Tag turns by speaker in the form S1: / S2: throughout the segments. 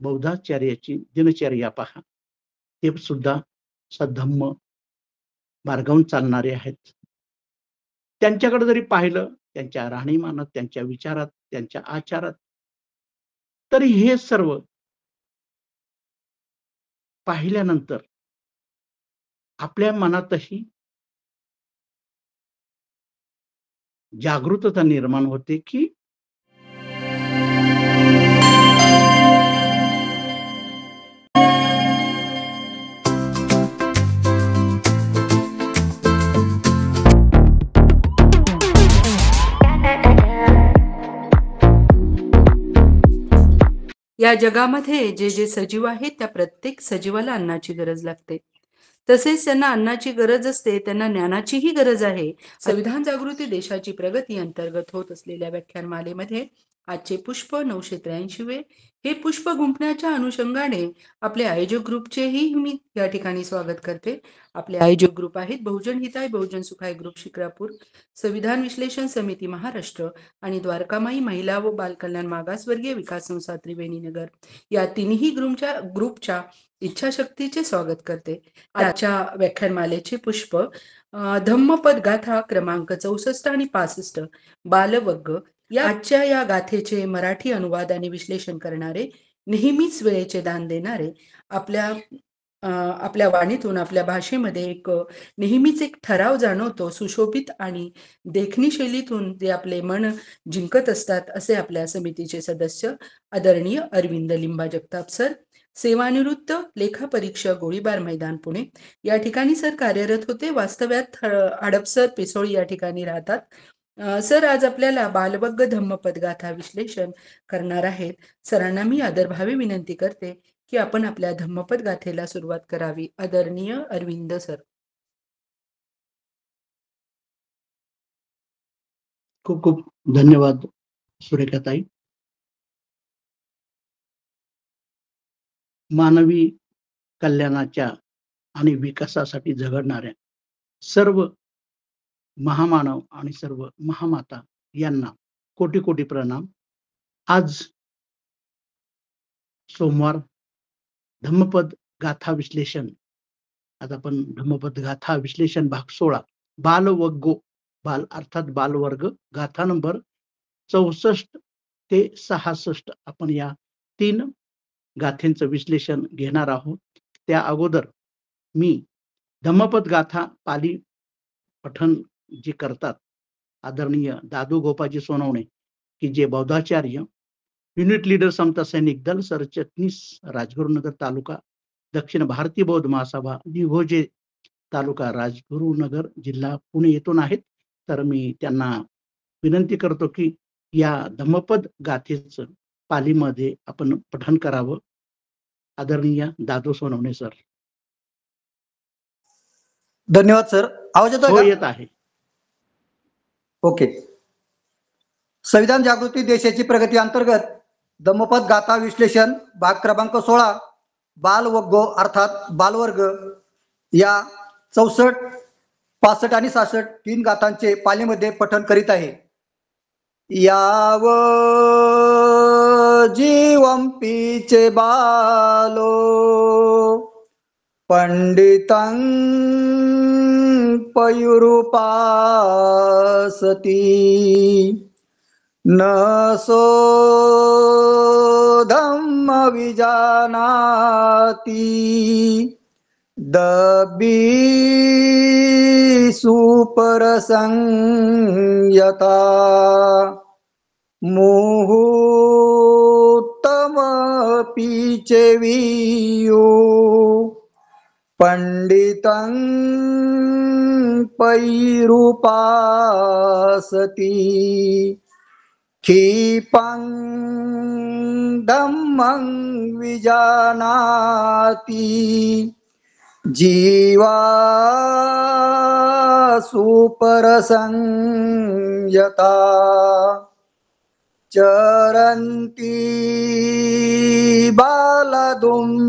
S1: बौद्धाचार्याची दिनचर्या पहा. ते सुद्धा सधम्म मार्गावरून चालणारे आहेत. त्यांच्याकडे जरी पाहिलं, त्यांच्या राहणीमानात, त्यांच्या विचारात, त्यांच्या आचारात, तरी हे सर्व पाहिल्यानंतर आपल्या मनातही जागरूकता निर्माण होते, की
S2: या जगामध्ये जे जे सजीव आहेत त्या प्रत्येक सजीवाला अन्नाची गरज लागते. तसेच त्यांना अन्नाची गरज असते, त्यांना ज्ञानाचीही गरज आहे. संविधान जागृती देशाची प्रगती अंतर्गत होत असलेल्या व्याख्यानमालेमध्ये आजचे पुष्प 983वे हे पुष्प गुंफण्याच्या अनुषंगाने आपले आयोजक ग्रुपचेही मी या ठिकाणी स्वागत करते. आपले आयोजक ग्रुप आहेत बहुजन हिताय बहुजन सुखाय ग्रुप शिक्रापूर, संविधान विश्लेषण समिती महाराष्ट्र आणि द्वारकामाई महिला व बालकल्याण मागासवर्गीय विकास संस्था त्रिवेणीनगर या तिन्ही ग्रुपच्या इच्छाशक्तीचे स्वागत करते. आजच्या व्याख्यानमालेचे पुष्प धम्मपद गाथा क्रमांक 64 आणि 65 बालवर्ग या आजच्या या गाथेचे मराठी अनुवाद आणि विश्लेषण करणारे, नेहमीच वेळेचे दान देणारे, आपल्या वाणीतून आपल्या भाषेमध्ये नेहमीच एक ठराव जाणवतो, सुशोभित आणि देखणी शैलीतून ते आपले मन जिंकत असतात असे आपल्या समितीचे सदस्य आदरणीय अरविंद लिंबा जगताप सर, सेवानिवृत्त लेखापरीक्षक गोळीबार मैदान पुणे या ठिकाणी सर कार्यरत होते. वास्तव्यात हडपसर पिसोळी या ठिकाणी राहतात. सर आज आपल्याला बालवग्ग धम्मपद गाथा विश्लेषण करणार आहेत. सरांना मी आदरभावे विनंती करते की आपण आपल्या धम्मपद गाथेला सुरुवात करावी. आदरणीय अरविंद सर.
S1: खूप खूप धन्यवाद सुरेखाताई. मानवी कल्याणाच्या आणि विकासासाठी झगडणाऱ्या सर्व महामानव आणि सर्व महामाता यांना कोटी कोटी प्रणाम. आज सोमवार धम्मपद गाथा विश्लेषण. आज आपण धम्मपद गाथा विश्लेषण भाग 16 बालवग्गो, बाल अर्थात बालवर्ग, गाथा नंबर 64 ते 66 आपण या 3 गाथेंचं विश्लेषण घेणार आहोत. त्या अगोदर मी धम्मपद गाथा पाली पठण जे करतात आदरणीय दादू गोपाजी सोनवणे, की जे बौद्धाचार्य, युनिट लीडर समता सैनिक दल, सरचिटणीस राजगुरुनगर तालुका, दक्षिण भारतीय बौद्ध महासभा, निघोजे तालुका, राजगुरुनगर जिल्हा पुणे येथून आहेत. तर मी त्यांना विनंती करतो की या धम्मपद गाथेचं पालीमध्ये आपण पठण करावं. आदरणीय दादू सोनवणे सर.
S3: धन्यवाद सर. आवाज येतोय
S1: हो,
S3: का?
S1: येत आहे.
S3: ओके. संविधान जागृती देशाची प्रगती अंतर्गत धम्मपद गाथा विश्लेषण भाग क्रमांक 16 बालवग्गो अर्थात बालवर्ग या 64, 65 आणि 66 3 गाथांचे पालीमध्ये पठण करीत आहे. याव जीवंपीचे बालो पंडितं पयुरुपासती न सो धम्म विजानाति दबी सुपरसंयता मुहूर्तम पीचे वियु पंडितं पैरुपासती क्षिपं धम्मं विजानाति जीवा सुपरसंयता चरन्ति बालदुम्मेदा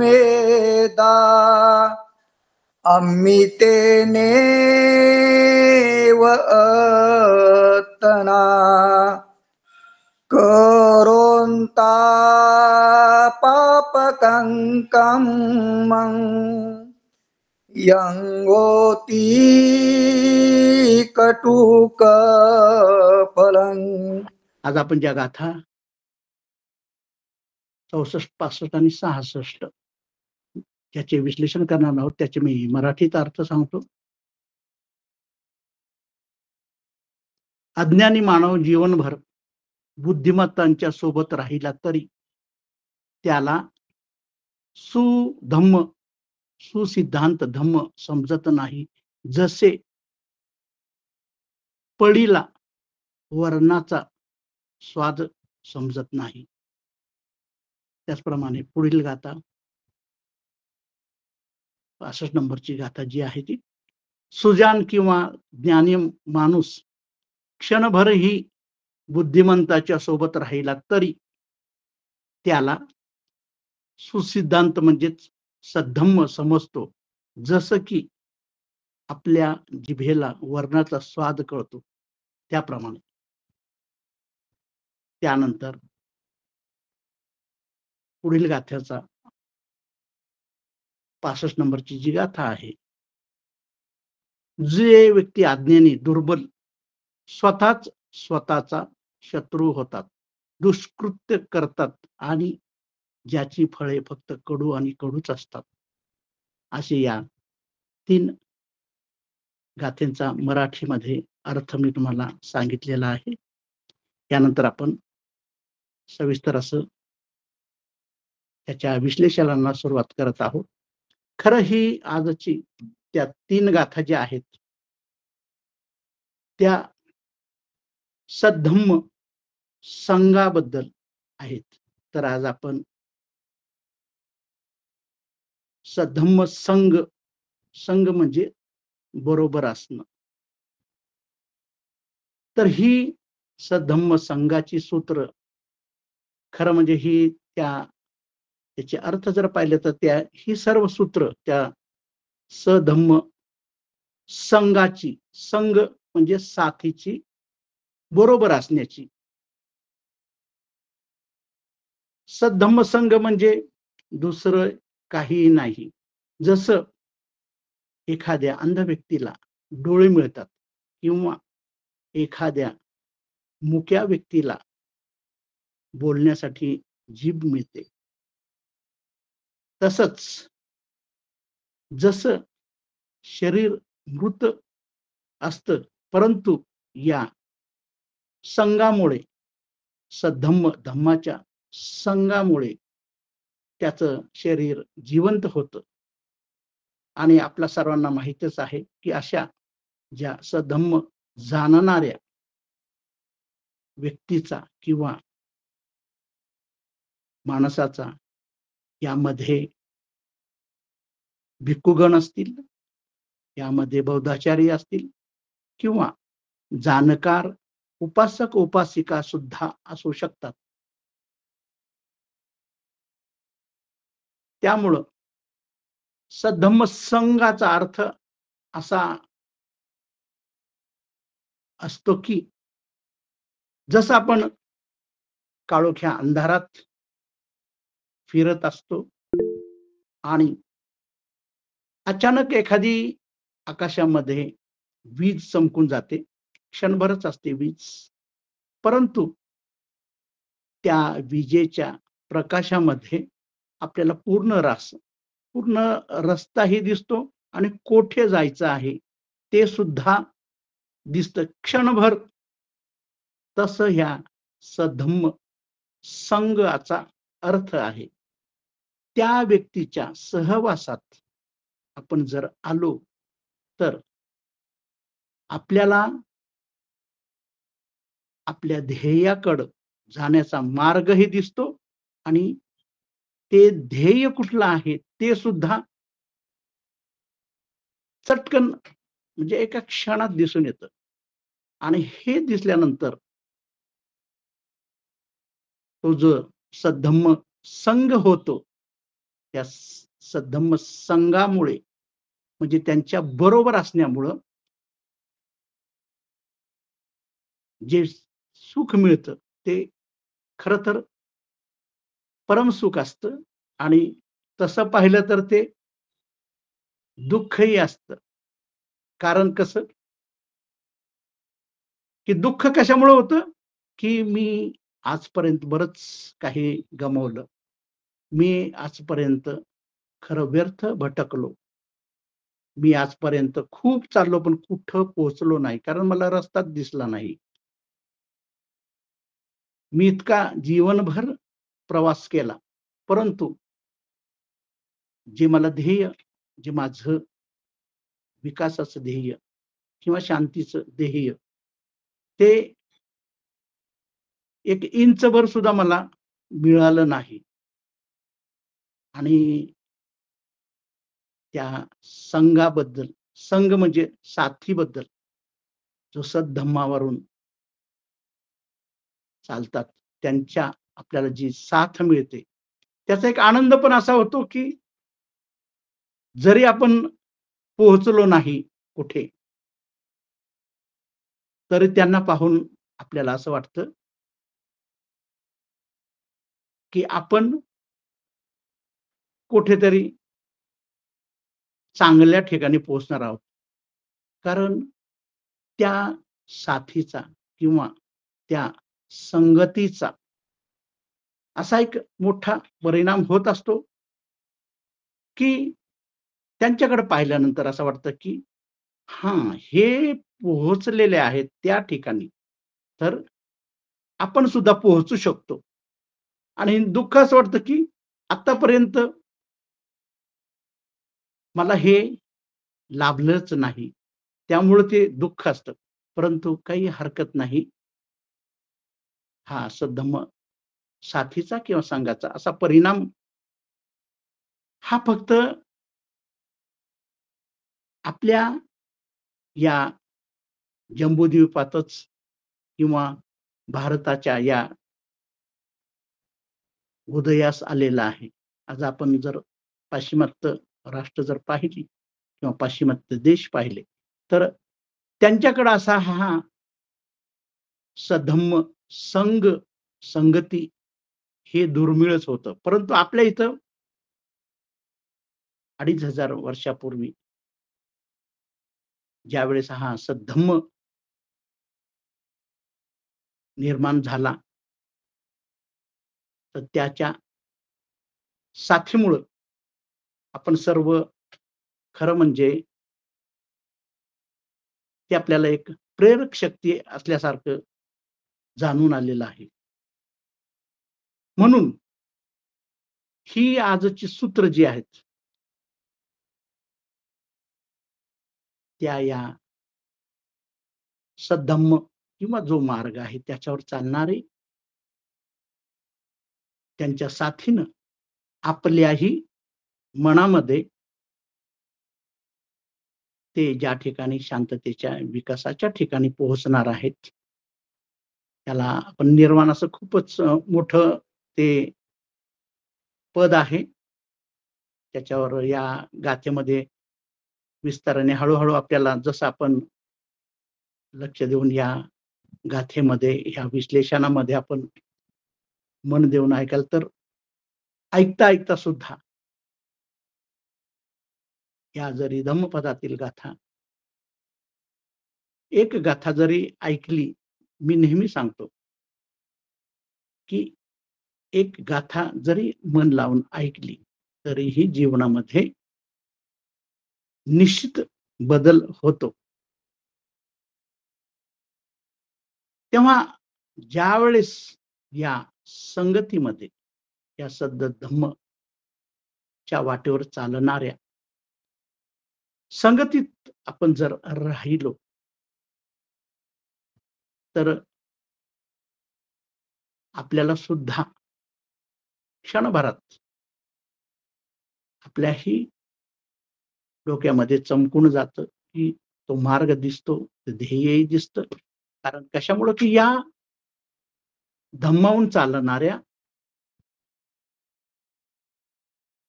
S3: अम्मितेनेव अत्तना करोन्ता पाप यंगोती कटुक फलं.
S1: आज आपण ज्या गाथा 64, 65 आणि 66 याचे विश्लेषण करणार आहोत, त्याचे मी मराठीत अर्थ सांगतो. अज्ञानी मानव जीवनभर बुद्धिमत्तांच्या सोबत राहिला तरी त्याला सुधम्म, सुसिद्धांत धम्म समजत नाही. जसे पळीला वर्णाचा स्वाद समजत नाही, त्याचप्रमाणे पुढील गाथा 65 नंबरची गाथा जी आहे ती, सुजान किंवा ज्ञानी माणूस क्षणभरही बुद्धिमंताच्या सोबत राहिला तरी त्याला सुसिद्धांत म्हणजेच सद्धम्म समजतो. जसं की आपल्या जिभेला वर्णाचा स्वाद कळतो त्याप्रमाणे. त्यानंतर पुढील गाथ्याचा 65 नंबरची जी गाथा आहे, जे व्यक्ती अज्ञानी दुर्बल स्वतःच स्वतःचा शत्रू होतात, दुष्कृत्य करतात आणि ज्याची फळे फक्त कडू आणि कडूच असतात, असे या 3 गाथेंचा मराठीमध्ये अर्थ मी तुम्हाला सांगितलेला आहे. यानंतर आपण सविस्तर असं त्याच्या विश्लेषणाला सुरुवात करत आहोत. खरं ही आजची त्या 3 गाथा ज्या आहेत त्या सद्धम्म संघाबद्दल आहेत. तर आज आपण सद्धम्म संघ, संघ म्हणजे बरोबर असणं. तर ही सद्धम्म संघाची सूत्र खरं म्हणजे ही त्याचे अर्थ जर पाहिले तर ही सर्व सूत्र त्या सधम्म संघाची, संघ म्हणजे साथीची, बरोबर असण्याची. सद्धम्म संघ म्हणजे दुसरं काही नाही. जसं एखाद्या अंध व्यक्तीला डोळे मिळतात किंवा एखाद्या मुक्या व्यक्तीला बोलण्यासाठी जीभ मिळते, तसंच जसं शरीर मृत असतं परंतु या संघामुळे, सद्धम्म धम्माच्या संघामुळे त्याचं शरीर जिवंत होतं. आणि आपल्या सर्वांना माहीतच आहे की अशा ज्या सद्धम्म जाणणाऱ्या व्यक्तीचा किंवा माणसाचा यामध्ये भिक्खुगण असतील, यामध्ये बौद्धाचार्य असतील किंवा जाणकार उपासक उपासिका सुद्धा असू शकतात. त्यामुळं सद्धम्म संघाचा अर्थ असा असतो की जसं आपण काळोख्या अंधारात फिरत असतो आणि अचानक एखादी आकाशामध्ये वीज चमकून जाते, क्षणभरच असते वीज, परंतु त्या विजेच्या प्रकाशामध्ये आपल्याला पूर्ण रस्ताही दिसतो आणि कोठे जायचं आहे ते सुद्धा दिसतं क्षणभर. तसं ह्या सधम्म संघाचा अर्थ आहे. त्या व्यक्तीच्या सहवासात आपण जर आलो तर आपल्याला आपल्या ध्येयाकडं जाण्याचा मार्गही दिसतो आणि ते ध्येय कुठलं आहे ते सुद्धा चटकन म्हणजे एका क्षणात दिसून येतं. आणि हे दिसल्यानंतर तो जो सद्धम्म संघ होतो, त्या सद्धम्म संघामुळे म्हणजे त्यांच्या बरोबर असण्यामुळं जे सुख मिळतं ते खरं तर परमसुख असतं. आणि तसं पाहिलं तर ते दुःखही असतं. कारण कसं, की दुःख कशामुळं होतं, की मी आजपर्यंत बरंच काही गमावलं. मी आजपर्यंत खरं व्यर्थ भटकलो. मी आजपर्यंत खूप चाललो, पण कुठं पोहोचलो नाही. कारण मला रस्ताच दिसला नाही. मी इतका जीवनभर प्रवास केला. परंतु जे मला ध्येय, जे माझं विकासाचं ध्येय किंवा शांतीचं ध्येय, ते एक इंचभर सुद्धा मला मिळालं नाही. आणि त्या संघाबद्दल, संघ म्हणजे साथीबद्दल, जो सद्धम्मावरून चालतात, त्यांच्या आपल्याला जी साथ मिळते, त्याचा एक आनंद पण असा होतो, की जरी आपण पोहोचलो नाही कुठे, तरी त्यांना पाहून आपल्याला असं वाटतं, की आपण कुठेतरी चांगल्या ठिकाणी पोहोचणार आहोत. कारण त्या साथीचा किंवा त्या संगतीचा असा एक मोठा परिणाम होत असतो, की त्यांच्याकडे पाहिल्यानंतर असं वाटतं, की हां, हे पोहोचलेले आहेत त्या ठिकाणी, तर आपण सुद्धा पोहोचू शकतो. आणि दुःख असं वाटतं, की आत्तापर्यंत मला हे लाभलंच नाही. त्यामुळं ते दुःख असतं. परंतु काही हरकत नाही. हा सद्धम्म साथीचा किंवा संघाचा असा परिणाम हा फक्त आपल्या या जम्बूद्वीपातच किंवा भारताच्या या उदयास आलेला आहे. आज आपण जर पाश्चिमात्य राष्ट्र जर पाहिली किंवा पाश्चिमात्य देश पाहिले, तर त्यांच्याकडे असा हा सधम्म संघ, संगती हे दुर्मिळच होतं. परंतु आपल्या इथं 2500 वर्षापूर्वी ज्यावेळेस हा सद्धम्म निर्माण झाला, तर त्याच्या साथीमुळं आपण सर्व खरं म्हणजे ते आपल्याला एक प्रेरक शक्ती असल्यासारखं जाणून आलेलं आहे. म्हणून ही आजची सूत्र जी आहेत, त्या या सद्धम्म किंवा जो मार्ग आहे त्याच्यावर चालणारे त्यांच्या साथीनं आपल्याही मनामध्ये ते ज्या ठिकाणी शांततेच्या विकासाच्या ठिकाणी पोहोचणार आहेत, त्याला आपण निर्वाण असं खूपच मोठं ते पद आहे. त्याच्यावर या गाथेमध्ये विस्ताराने हळू आपल्याला जसं आपण लक्ष देऊन या गाथेमध्ये, ह्या विश्लेषणामध्ये आपण मन देऊन ऐकाल तर ऐकता सुद्धा या जरी धम्मपदातील गाथा, एक गाथा जरी ऐकली, मी नेहमी सांगतो, की एक गाथा जरी मन लावून ऐकली, तरीही जीवनामध्ये निश्चित बदल होतो. तेव्हा ज्यावेळेस या संगतीमध्ये, या सद्धम्मच्या वाटेवर चालणाऱ्या संगतीत आपण जर राहिलो, तर आपल्याला सुद्धा क्षणभरात आपल्याही डोक्यामध्ये चमकून जातं, की तो मार्ग दिसतो, ते ध्येयही दिसतं. कारण कशामुळं, की या धम्मावून चालणाऱ्या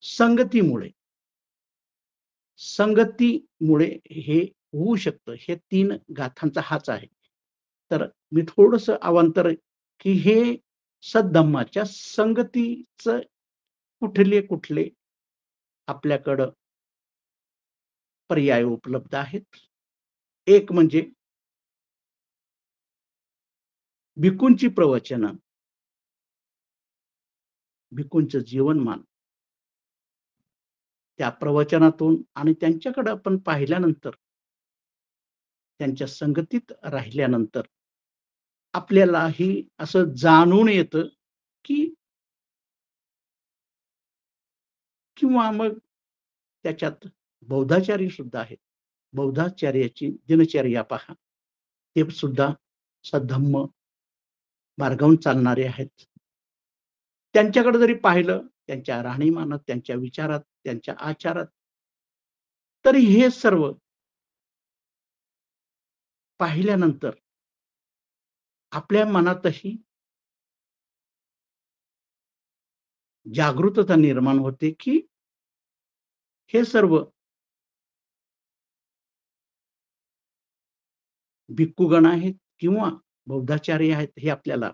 S1: संगतीमुळे, संगतीमुळे हे होऊ शकतं. हे 3 गाथांचा हाच आहे. तर मी थोडंसं अवांतर, की हे सद्धम्माच्या संगतीचं कुठले कुठले आपल्याकडं पर्याय उपलब्ध आहेत. एक म्हणजे भिक्खूंची प्रवचनं, भिक्खूंचं जीवनमान, त्या प्रवचनातून आणि त्यांच्याकडे आपण पाहिल्यानंतर, त्यांच्या संगतीत राहिल्यानंतर आपल्यालाही असं जाणून येतं, की किंवा मग त्याच्यात बौद्धाचार्य सुद्धा आहेत. बौद्धाचार्याची दिनचर्या पहा. ते सुद्धा सद्धम्म मार्गावरून चालणारे आहेत. त्यांच्याकडे जरी पाहिलं, त्यांच्या राहणीमानात, त्यांच्या विचारात, त्यांच्या आचारात, तरी हे सर्व पाहिल्यानंतर आपल्या मनातही जागरूकता निर्माण होते, की हे सर्व भिक्खूगण आहेत किंवा बौद्धाचार्य आहेत, हे आपल्याला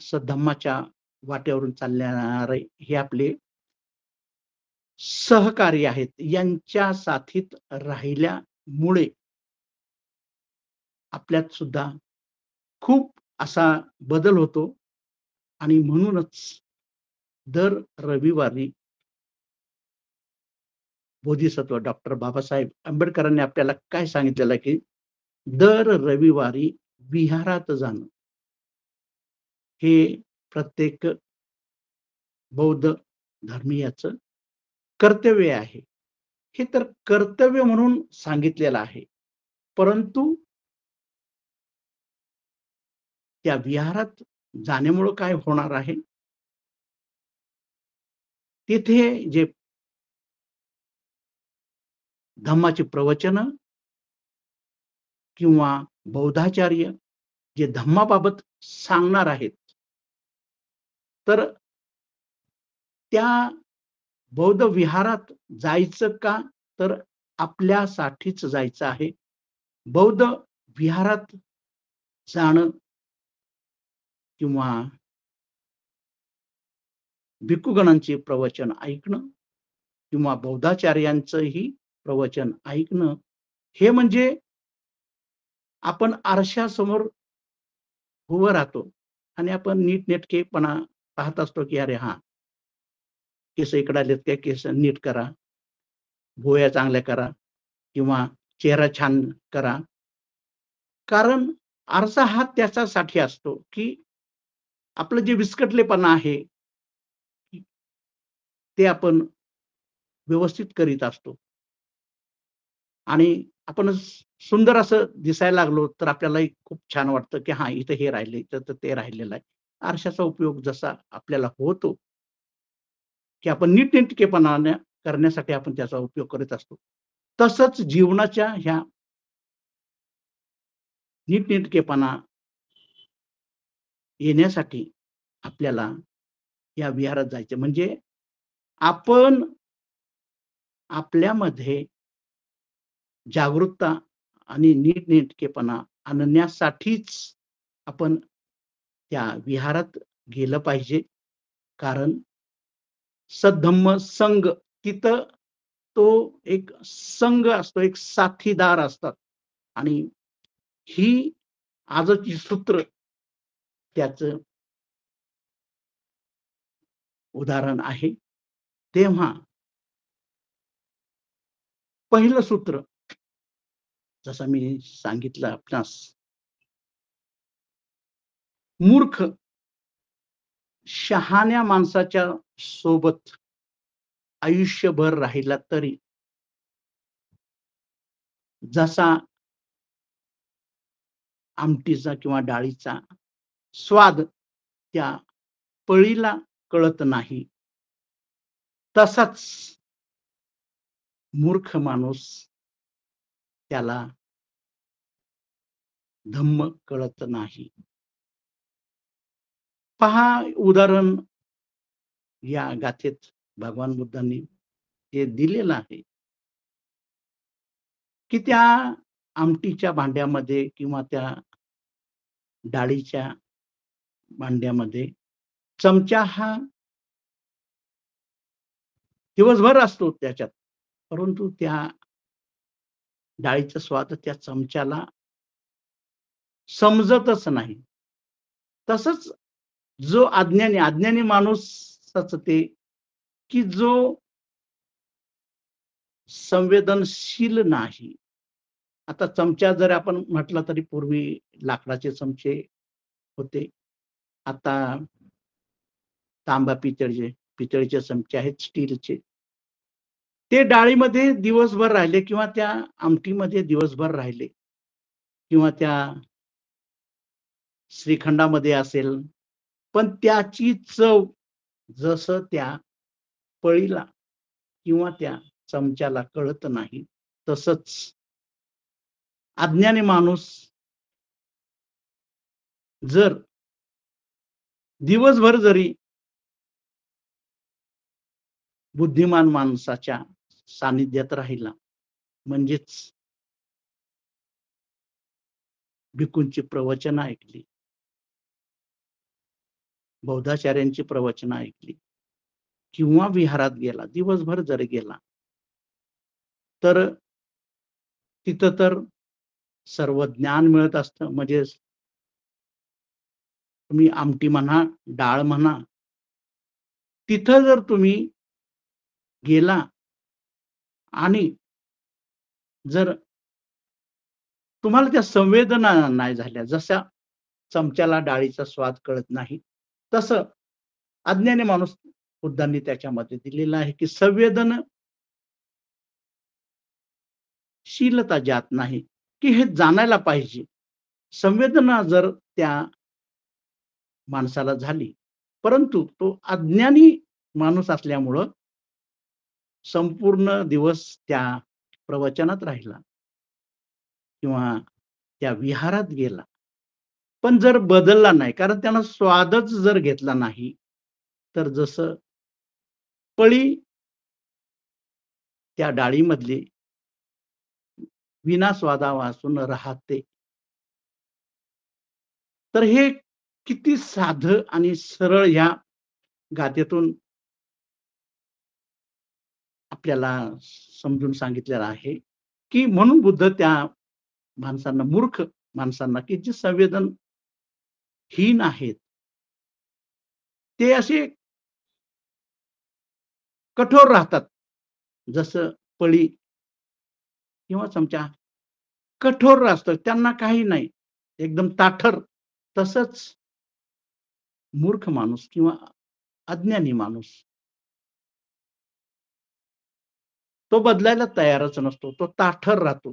S1: सद्धम्माच्या वाटेवरून चालणारे हे आपले सहकारी आहेत. यांच्या साथीत राहिल्यामुळे आपल्यात सुद्धा खूप असा बदल होतो आणि म्हणूनच दर रविवारी बोधिसत्व डॉक्टर बाबासाहेब आंबेडकरांनी आपल्याला काय सांगितलेलं आहे, की दर रविवारी विहारात जाणं हे प्रत्येक बौद्ध धर्मीयाचं कर्तव्य आहे. हे तर कर्तव्य म्हणून सांगितलेलं आहे. परंतु त्या विहारात जाण्यामुळं काय होणार आहे? तिथे जे धम्माची प्रवचनं किंवा बौद्धाचार्य जे धम्माबाबत सांगणार आहेत, तर त्या बौद्ध विहारात जायचं का? तर आपल्यासाठीच जायचं आहे. बौद्ध विहारात जाणं किंवा भिक्खूगणांचे प्रवचन ऐकणं किंवा बौद्धाचार्यांचंही प्रवचन ऐकणं, हे म्हणजे आपण आरशासमोर उभं राहतो आणि आपण नीटनेटकेपणा पाहत असतो, की अरे हां, केस इकडे आलेत काय, केस नीट करा, भुवया चांगल्या करा किंवा चेहरा छान करा. कारण आरसा हा त्याच्यासाठी असतो, की आपलं जे विस्कटलेपणा आहे, ते आपण व्यवस्थित करीत असतो आणि आपण सुंदर असं दिसायला लागलो, तर आपल्यालाही खूप छान वाटतं, की हां, इथं हे राहिलंय, इथं ते राहिलेलं आहे. आरशाचा उपयोग जसा आपल्याला होतो, की आपण नीटनेटकेपणाने करण्यासाठी आपण त्याचा उपयोग करत असतो. तसंच जीवनाच्या ह्या नीटनेटकेपणा येण्यासाठी आपल्याला या विहारात जायचं. म्हणजे आपण आपल्यामध्ये जागरूकता आणि नीटनेटकेपणा आणण्यासाठीच आपण त्या विहारात गेलं पाहिजे. कारण सद्धम्म संघ तिथं तो एक संघ असतो, एक साथीदार असतात आणि ही आजची सूत्र त्याचं उदाहरण आहे. तेव्हा पहिलं सूत्र जसं मी सांगितलं आपणास, मूर्ख शहाण्या माणसाच्या सोबत आयुष्यभर राहिला तरी जसा आमटीचा किंवा डाळीचा स्वाद त्या पळीला कळत नाही, तसाच मूर्ख माणूस त्याला धम्म कळत नाही. पहा उदाहरण या गाथेत भगवान बुद्धांनी हे दिलेलं आहे, की त्या आमटीच्या भांड्यामध्ये किंवा त्या डाळीच्या भांड्यामध्ये चमचा हा दिवसभर असतो त्याच्यात, परंतु त्या डाळीचा स्वाद त्या चमच्याला समजतच नाही. तसंच जो अज्ञानी माणूसच ते, की जो संवेदनशील नाही. आता चमचा जर आपण म्हटलं तरी पूर्वी लाकडाचे चमचे होते. आता तांबा, पितळीचे चमचे आहेत स्टीलचे. ते डाळीमध्ये दिवसभर राहिले किंवा त्या आमटीमध्ये दिवसभर राहिले किंवा त्या श्रीखंडामध्ये असेल, पण त्याची चव जसं त्या पळीला किंवा त्या चमच्याला कळत नाही, तसंच अज्ञानी माणूस जर दिवसभर जरी बुद्धिमान माणसाच्या सानिध्यात राहिला, म्हणजेच भिक्खूंची प्रवचनं ऐकली, बौद्धाचार्यांची प्रवचनं ऐकली किंवा विहारात गेला, दिवसभर जरी गेला, तर तिथं तर सर्व ज्ञान मिळत असतं. म्हणजे तुम्ही आमटी म्हणा, डाळ म्हणा, तिथं जर तुम्ही गेला आणि जर तुम्हाला त्या संवेदना नाही झाल्या, जशा चमच्याला डाळीचा स्वाद कळत नाही, तसं अज्ञानी माणूस बुद्धांनी त्याच्यामध्ये दिलेलं आहे, की संवेदनशीलता ज्यात नाही, की हे जाणायला पाहिजे. संवेदना जर त्या माणसाला झाली, परंतु तो अज्ञानी माणूस असल्यामुळं संपूर्ण दिवस त्या प्रवचनात राहिला किंवा त्या विहारात गेला. पण जर बदलला नाही, कारण त्यानं स्वादच जर घेतला नाही, तर जसं पळी त्या डाळीमधली विना स्वादावाचून राहते. तर हे किती साधं आणि सरळ ह्या गाथेतून आपल्याला समजून सांगितलेलं आहे, की म्हणून बुद्ध त्या माणसांना, मूर्ख माणसांना, की जे संवेदनहीन आहेत, ते असे कठोर राहतात. जसं पळी किंवा चमचा कठोर असतं, त्यांना काही नाही, एकदम ताठर. तसंच मूर्ख माणूस किंवा अज्ञानी माणूस, तो बदलायला तयारच नसतो. तो ताठर राहतो,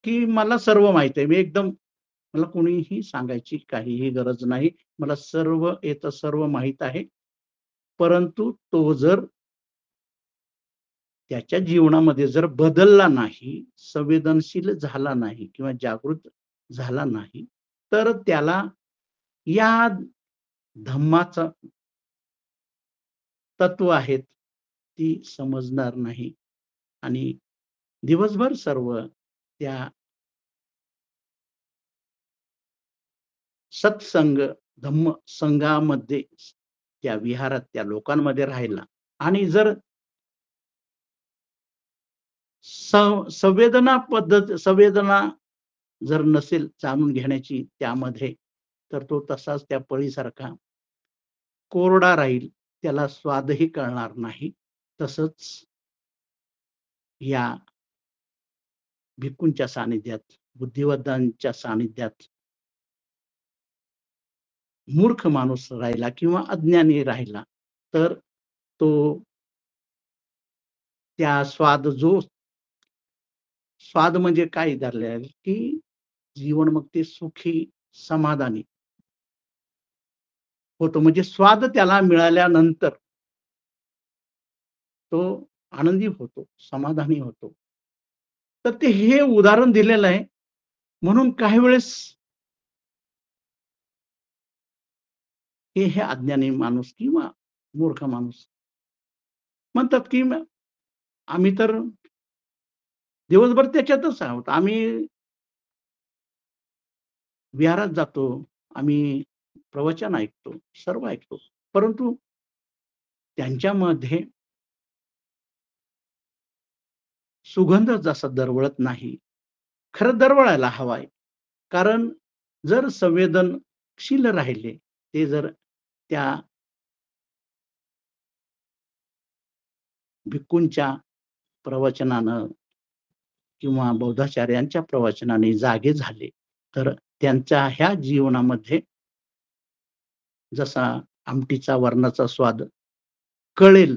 S1: की मला सर्व माहीत आहे. मी एकदम, मला कोणीही सांगायची काहीही गरज नाही. मला सर्व येतं, सर्व माहीत आहे. परंतु तो जर त्याच्या जीवनामध्ये जर बदलला नाही, संवेदनशील झाला नाही किंवा जागृत झाला नाही, तर त्याला या धम्माचं तत्व आहेत, ती समजणार नाही आणि दिवसभर सर्व त्या सत्संग, धम्म संघामध्ये, त्या विहारात त्या लोकांमध्ये राहिला आणि जर संवेदना जर नसेल जाणून घेण्याची त्यामध्ये, तर तो तसाच त्या पळीसारखा कोरडा राहील. त्याला स्वादही कळणार नाही. तसंच या भिक्खूंच्या सानिध्यात, बुद्धिवद्धांच्या सानिध्यात मूर्ख माणूस राहिला किंवा अज्ञानी राहिला, तर तो त्या स्वाद म्हणजे काय धरले आहे, की जीवन मग ते सुखी, समाधानी होतं. म्हणजे स्वाद त्याला मिळाल्यानंतर तो आनंदी होतो, समाधानी होतो. तर ते हे उदाहरण दिलेलं आहे. म्हणून काही वेळेस हे अज्ञानी माणूस किंवा मूर्ख माणूस म्हणतात, की आम्ही तर दिवसभर त्याच्यातच आहोत. आम्ही विहारात जातो, आम्ही प्रवचन ऐकतो, सर्व ऐकतो. परंतु त्यांच्यामध्ये सुगंध जसा दरवळत नाही, खरं दरवळायला हवाय. कारण जर संवेदनशील राहिले, ते जर त्या भिक्खूंच्या प्रवचनानं किंवा बौद्धाचार्यांच्या प्रवचनाने जागे झाले, तर त्यांच्या ह्या जीवनामध्ये जसा आमटीचा वरणाचा स्वाद कळेल.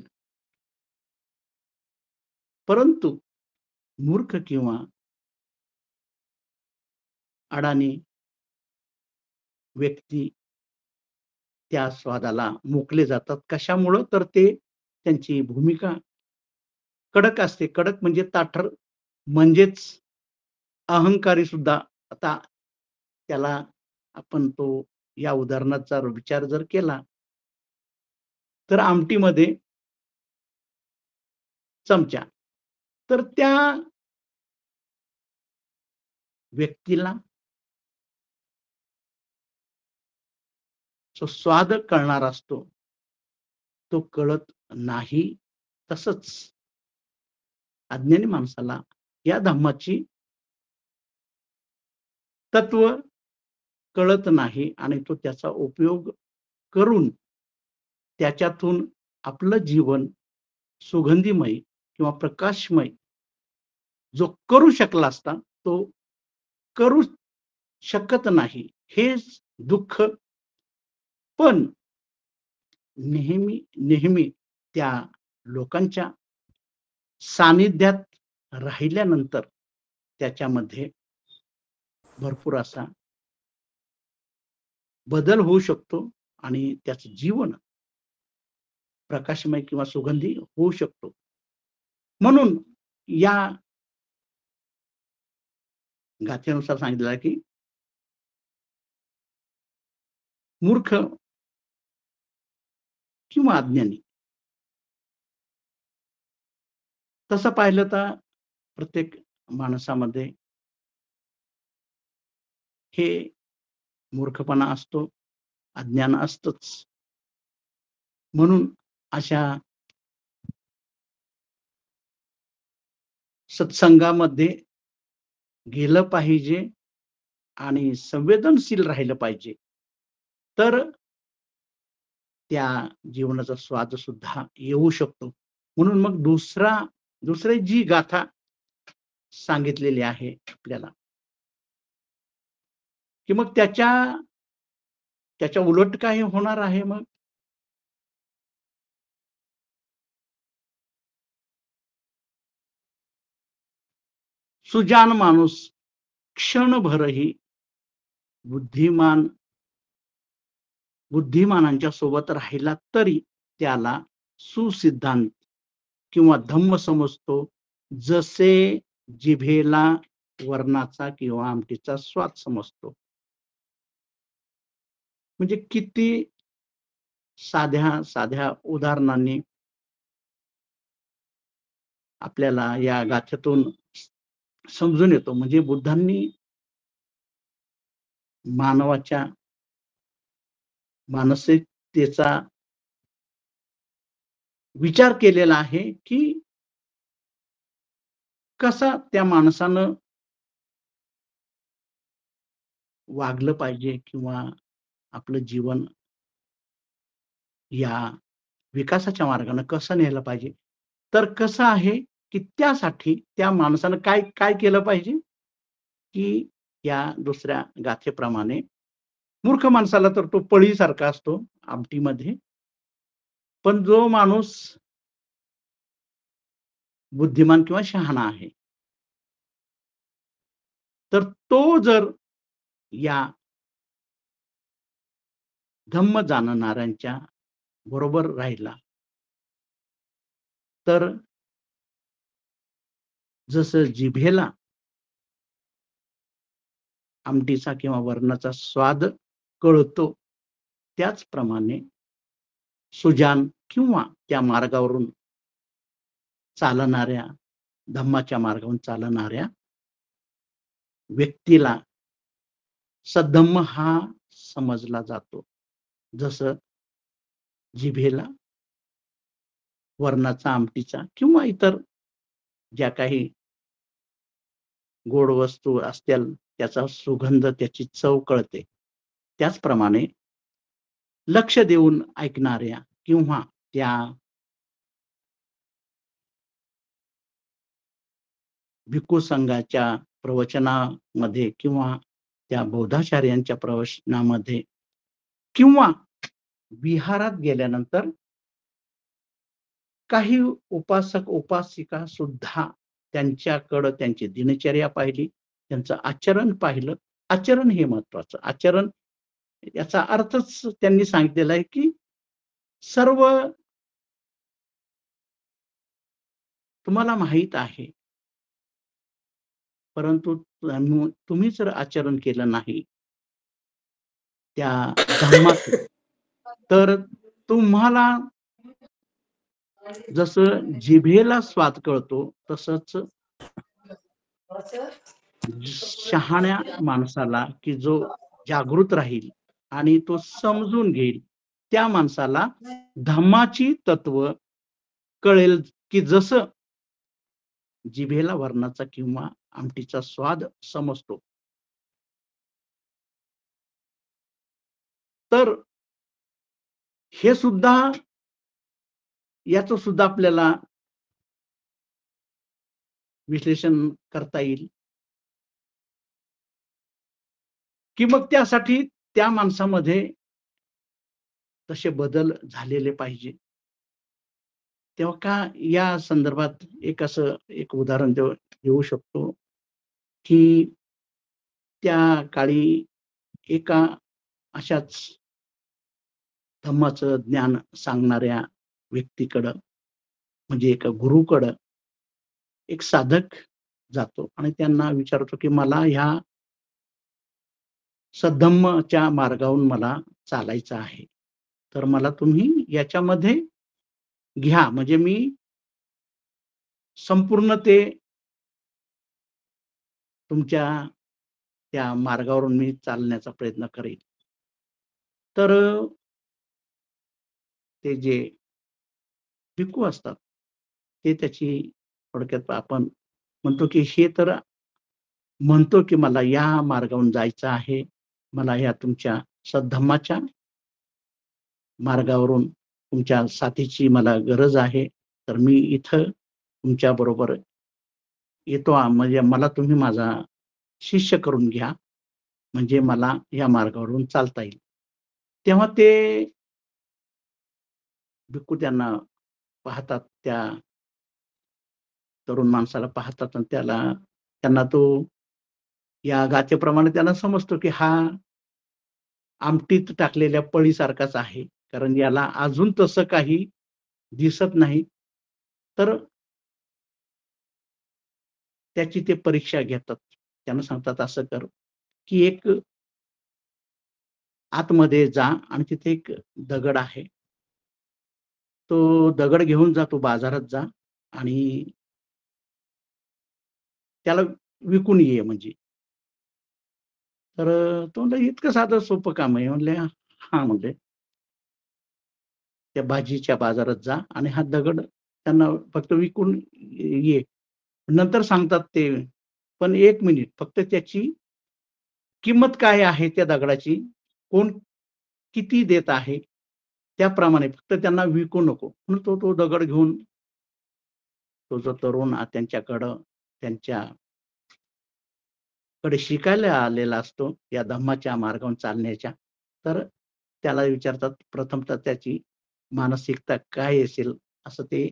S1: परंतु मूर्ख किंवा अडाणी व्यक्ती त्या स्वादाला मुकले जातात. कशामुळं? तर ते त्यांची भूमिका कडक असते. कडक म्हणजे ताठर, म्हणजेच अहंकारी सुद्धा. आता त्याला आपण तो या उदाहरणाचा विचार जर केला, तर आमटीमध्ये चमचा. तर त्या व्यक्तीला जो स्वाद कळणार असतो, तो कळत नाही. तसंच अज्ञानी माणसाला या धम्माची तत्व कळत नाही आणि तो त्याचा उपयोग करून त्याच्यातून आपलं जीवन सुगंधीमय किंवा प्रकाशमय जो करू शकला असता, तो करू शकत नाही. हेच दुःख. पण नेहमी त्या लोकांच्या सानिध्यात राहिल्यानंतर त्याच्यामध्ये भरपूर असा बदल होऊ शकतो आणि त्याचं जीवन प्रकाशमय किंवा सुगंधी होऊ शकतो. म्हणून या गाथेनुसार सांगितलं आहे, की मूर्ख किंवा अज्ञानी, तसं पाहिलं तर प्रत्येक माणसामध्ये हे मूर्खपणा असतो, अज्ञान असतंच. म्हणून अशा सत्संगामध्ये गेलं पाहिजे आणि संवेदनशील राहिलं पाहिजे. तर त्या जीवनाचा स्वाद सुद्धा येऊ शकतो. म्हणून मग दुसरी जी गाथा सांगितलेली आहे आपल्याला, की मग त्याच्या उलट काय होणार आहे मग? सुजान माणूस क्षणभरही बुद्धिमानांच्या सोबत राहिला तरी त्याला सुसिद्धांत किंवा धम्म समजतो, जसे जिभेला वरणाचा किंवा आमटीचा स्वाद समजतो. म्हणजे किती साध्या उदाहरणांनी आपल्याला या गाथेतून समजून येतो. म्हणजे बुद्धांनी मानवाच्या मानसिकतेचा विचार केलेला आहे, की कसा त्या माणसानं वागलं पाहिजे किंवा आपलं जीवन या विकासाच्या मार्गाने कसं नेलं पाहिजे. तर कसं आहे, की त्यासाठी त्या माणसानं काय काय केलं पाहिजे, की या दुसऱ्या गाथेप्रमाणे मूर्ख माणसाला तर तो पळीसारखा असतो आमटीमध्ये. पण जो माणूस बुद्धिमान किंवा शहाणा आहे, तर तो जर या धम्म जाणणाऱ्यांच्या बरोबर राहिला, तर जसं जिभेला आमटीचा किंवा वरणाचा स्वाद कळतो, त्याचप्रमाणे सुजान किंवा त्या मार्गावरून चालणाऱ्या, धम्माच्या मार्गावरून चालणाऱ्या व्यक्तीला सद्धम्म हा समजला जातो. जसं जिभेला वरणाचा, आमटीचा किंवा इतर ज्या काही गोड वस्तू असतील त्याचा सुगंध, त्याची चव कळते. त्याचप्रमाणे लक्ष देऊन ऐकणाऱ्या किंवा त्या भिक्खू संघाच्या प्रवचनामध्ये किंवा त्या बौद्धाचार्यांच्या प्रवचनामध्ये किंवा विहारात गेल्यानंतर काही उपासक उपासिका सुद्धा त्यांच्याकडं त्यांची दिनचर्या पाहिली, त्यांचं आचरण पाहिलं. आचरण हे महत्वाचं. आचरण याचा अर्थच त्यांनी सांगितलेला आहे, की सर्व तुम्हाला माहीत आहे. परंतु तुम्ही जर आचरण केलं नाही त्या धम्माचं, तर तुम्हाला जसं जिभेला स्वाद कळतो तसंच शहाण्या माणसाला, की जो जागृत राहील आणि तो समजून घेईल, त्या माणसाला धम्माची तत्व कळेल, की जसं जिभेला वरणाचा किंवा आमटीचा स्वाद समजतो. तर हे सुद्धा याचं सुद्धा आपल्याला विश्लेषण करता येईल, की मग त्यासाठी त्या माणसामध्ये तसे बदल झालेले पाहिजे. तेव्हा का या संदर्भात एक उदाहरण देऊ शकतो, की त्या काळी एका अशाच धम्माचं ज्ञान सांगणाऱ्या व्यक्तीकडं, म्हणजे एका गुरुकडं एक साधक जातो आणि त्यांना विचारतो, की मला ह्या सद्धम्मच्या मार्गावरून मला चालायचं आहे. तर मला तुम्ही याच्यामध्ये घ्या, म्हणजे मी संपूर्ण ते तुमच्या त्या मार्गावरून मी चालण्याचा प्रयत्न करेल. तर ते जे भिक्खू असतात, ते त्याची थोडक्यात आपण म्हणतो, की हे तर म्हणतो, की मला या मार्गावरून जायचं आहे. मला या तुमच्या सद्धम्माच्या मार्गावरून तुमच्या साथीची मला गरज आहे. तर मी इथं तुमच्याबरोबर येतो, म्हणजे मला तुम्ही माझा शिष्य करून घ्या, म्हणजे मला या मार्गावरून चालता येईल. तेव्हा ते भिक्खू त्यांना पाहतात, त्या तरुण माणसाला पाहतात आणि त्यांना तो या गाथेप्रमाणे त्यांना समजतो, की हा आमटीत टाकलेल्या पळीसारखाच आहे. कारण याला अजून तसं काही दिसत नाही. तर त्याची ते परीक्षा घेतात. त्यांना सांगतात, असं कर, की एक आतमध्ये जा आणि तिथे एक दगड आहे. तो दगड घेऊन जा, बाजारात जा आणि त्याला विकून ये म्हणजे. तर तो म्हणला, इतकं साधं सोपं काम आहे. म्हणले, हां म्हणले. त्या भाजीच्या बाजारात जा आणि हा दगड त्यांना फक्त विकून ये. नंतर सांगतात ते, पण 1 मिनिट फक्त त्याची किंमत काय आहे त्या दगडाची, कोण किती देत आहे, त्याप्रमाणे फक्त त्यांना विकू नको. म्हणून तो दगड घेऊन तो जो तरुण त्यांच्याकडे शिकायला आलेला असतो, या धम्माच्या मार्गावरून चालण्याच्या. तर त्याला विचारतात, प्रथमतः त्याची मानसिकता काय असेल, असं ते